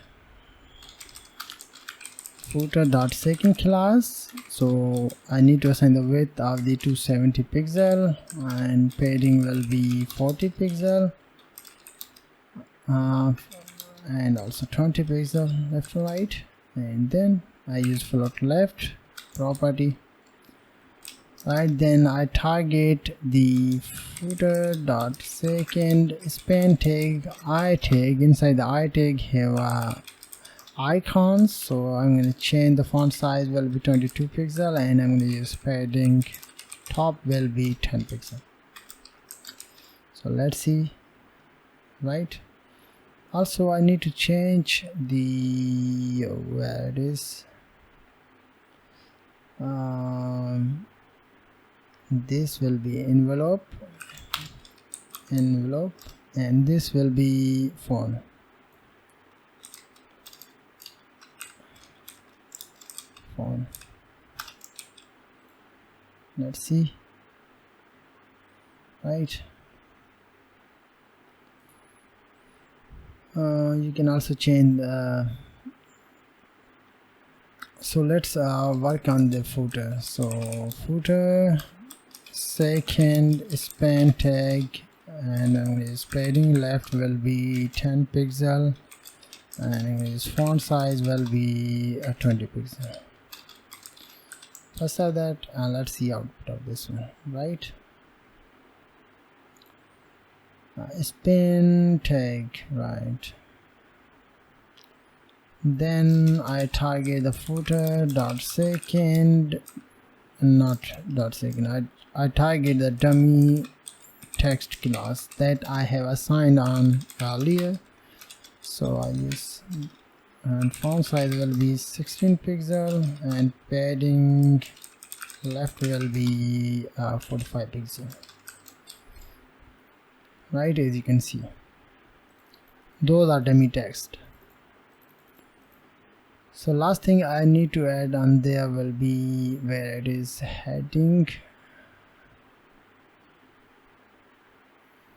footer.second class. So I need to assign the width of the 270 pixel and padding will be 40 pixel and also 20 pixel left to right, and then I use float left property. Right, then I target the footer.second span tag I tag. Inside the I tag have icons, so I'm going to change the font size will be 22 pixel and I'm going to use padding top will be 10 pixel. So let's see, right? Also I need to change the where it is this will be envelope, and this will be phone. Let's see, right? You can also change so let's work on the footer. So footer second span tag, and I'm going to use padding left will be 10 pixel and I'm going to use font size will be 20 pixel. First of that, and let's see output of this one, right? Span tag, right? Then I target the footer.second, not dot second. I target the dummy text class that I have assigned on earlier. So I use, and font size will be 16 pixel and padding left will be 45 pixel, right? As you can see, those are dummy text. So last thing I need to add on there will be where it is heading.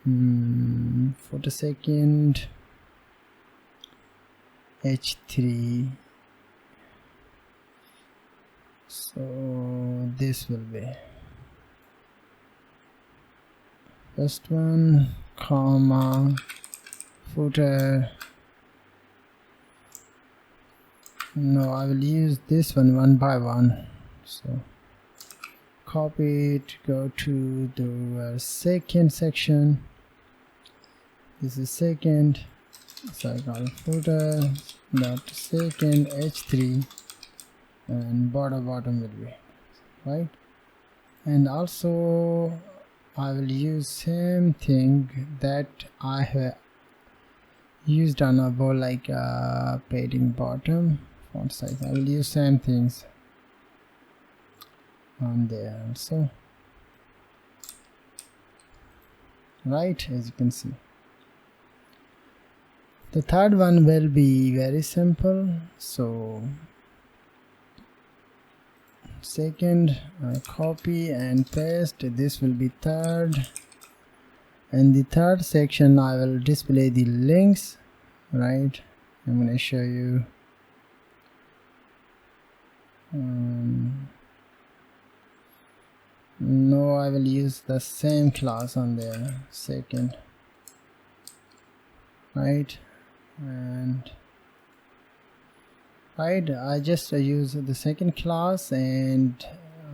For the second H3. So this will be first one, comma, footer. No, I will use this one by one. So copy it, go to the second section. This is second, so I call footer dot second H3, and bottom will be, right? And also I will use same thing that I have used on above, like padding bottom, font size. I will use same things on there also, right? As you can see. The third one will be very simple. So second, I copy and paste. This will be third. In the third section I will display the links, right? I'm going to show you no, I will use the same class on there, second, right? And right, I just use the second class and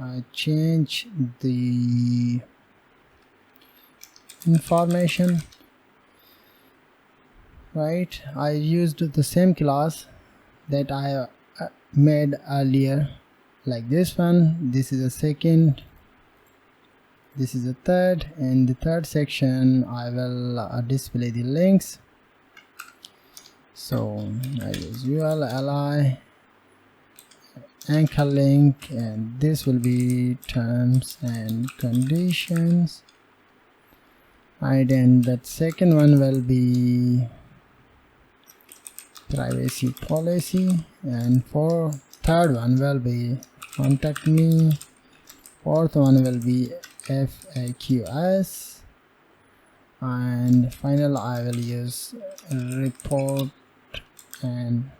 I change the information, right? I used the same class that I made earlier, like this one. This is a second, this is a third. In the third section I will display the links. So I use UL, li, anchor link, and this will be terms and conditions. Right, and that second one will be privacy policy, and for third one will be contact me, fourth one will be FAQs, and final I will use report and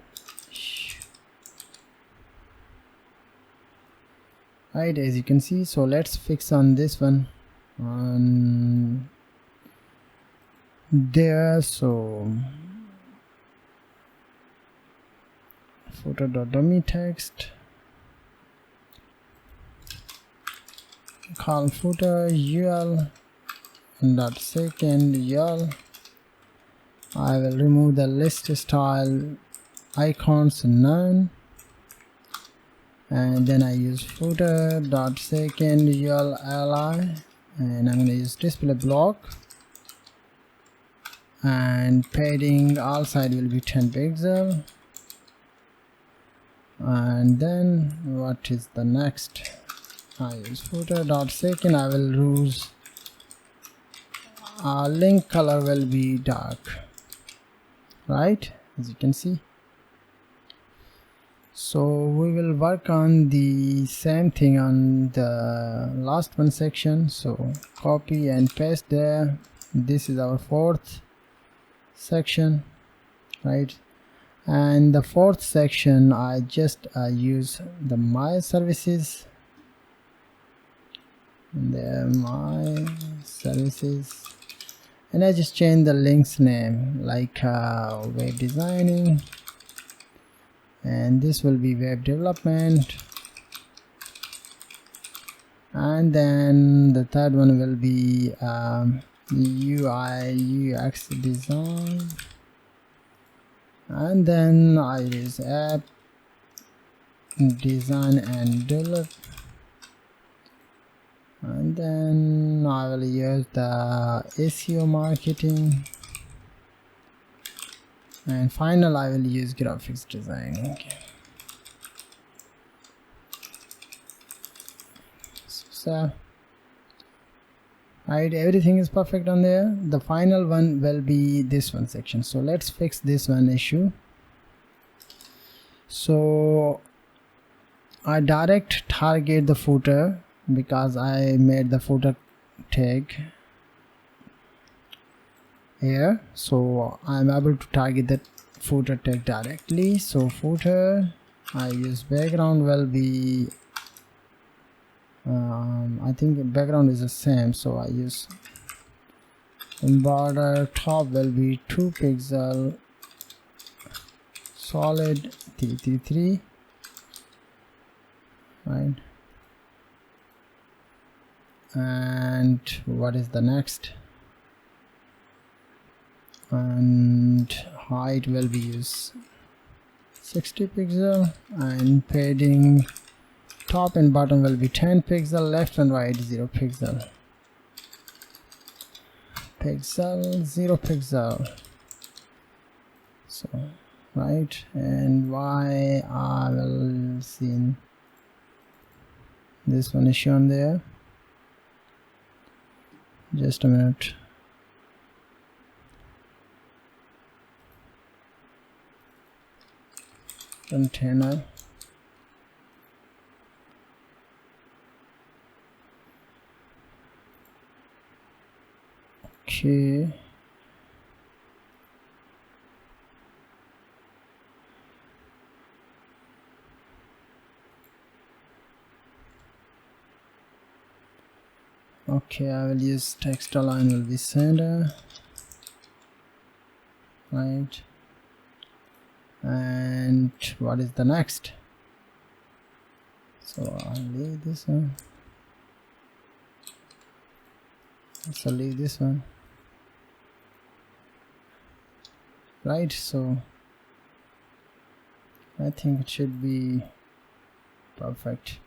right, as you can see. So let's fix on this one on there. So footer.dummy text, call footer ul dot second ul. I will remove the list style icons none, and then I use footer dot second ul li, and I'm going to use display block, and padding all side will be 10 pixel. And then what is the next? I use footer dot second. I will use link color will be dark, right, as you can see. So we will work on the same thing on the last one section. So copy and paste there. This is our fourth section, right? And the fourth section I just use the my services, and there my services, and I just change the links name like web designing, and this will be web development, and then the third one will be UI UX design, and then I use app design and develop, and then I will use the SEO marketing, and final I will use graphics design. Okay. So right, everything is perfect on there. The final one will be this one section. So let's fix this one issue. So I direct target the footer because I made the footer tag here, so I'm able to target the footer tag directly. So footer, I use background will be I think background is the same, so I use border. Top will be 2 pixel, solid 333, right? And what is the next? And height will be use 60 pixel, and padding top and bottom will be 10 pixel, left and right 0 pixel, 0 pixel. So right, and why I will see this one is shown there. Just a minute. container. Okay, okay, I will use text align will be center, right? And what is the next? So I'll leave this one. So leave this one, right? So I think it should be perfect.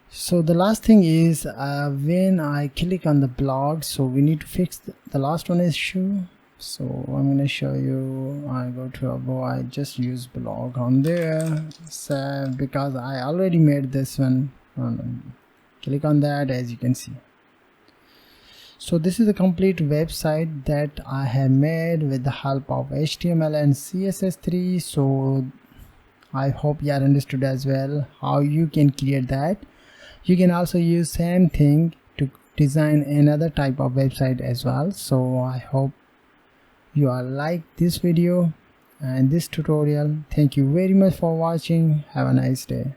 So the last thing is when I click on the blog, so we need to fix the last one issue. So I'm going to show you. I go to above, I just use blog on there, so because I already made this one. Click on that, as you can see. So this is a complete website that I have made with the help of HTML and CSS3. So I hope you are understood as well how you can create that. You can also use same thing to design another type of website as well. So I hope you all like this video and this tutorial. Thank you very much for watching. Have a nice day.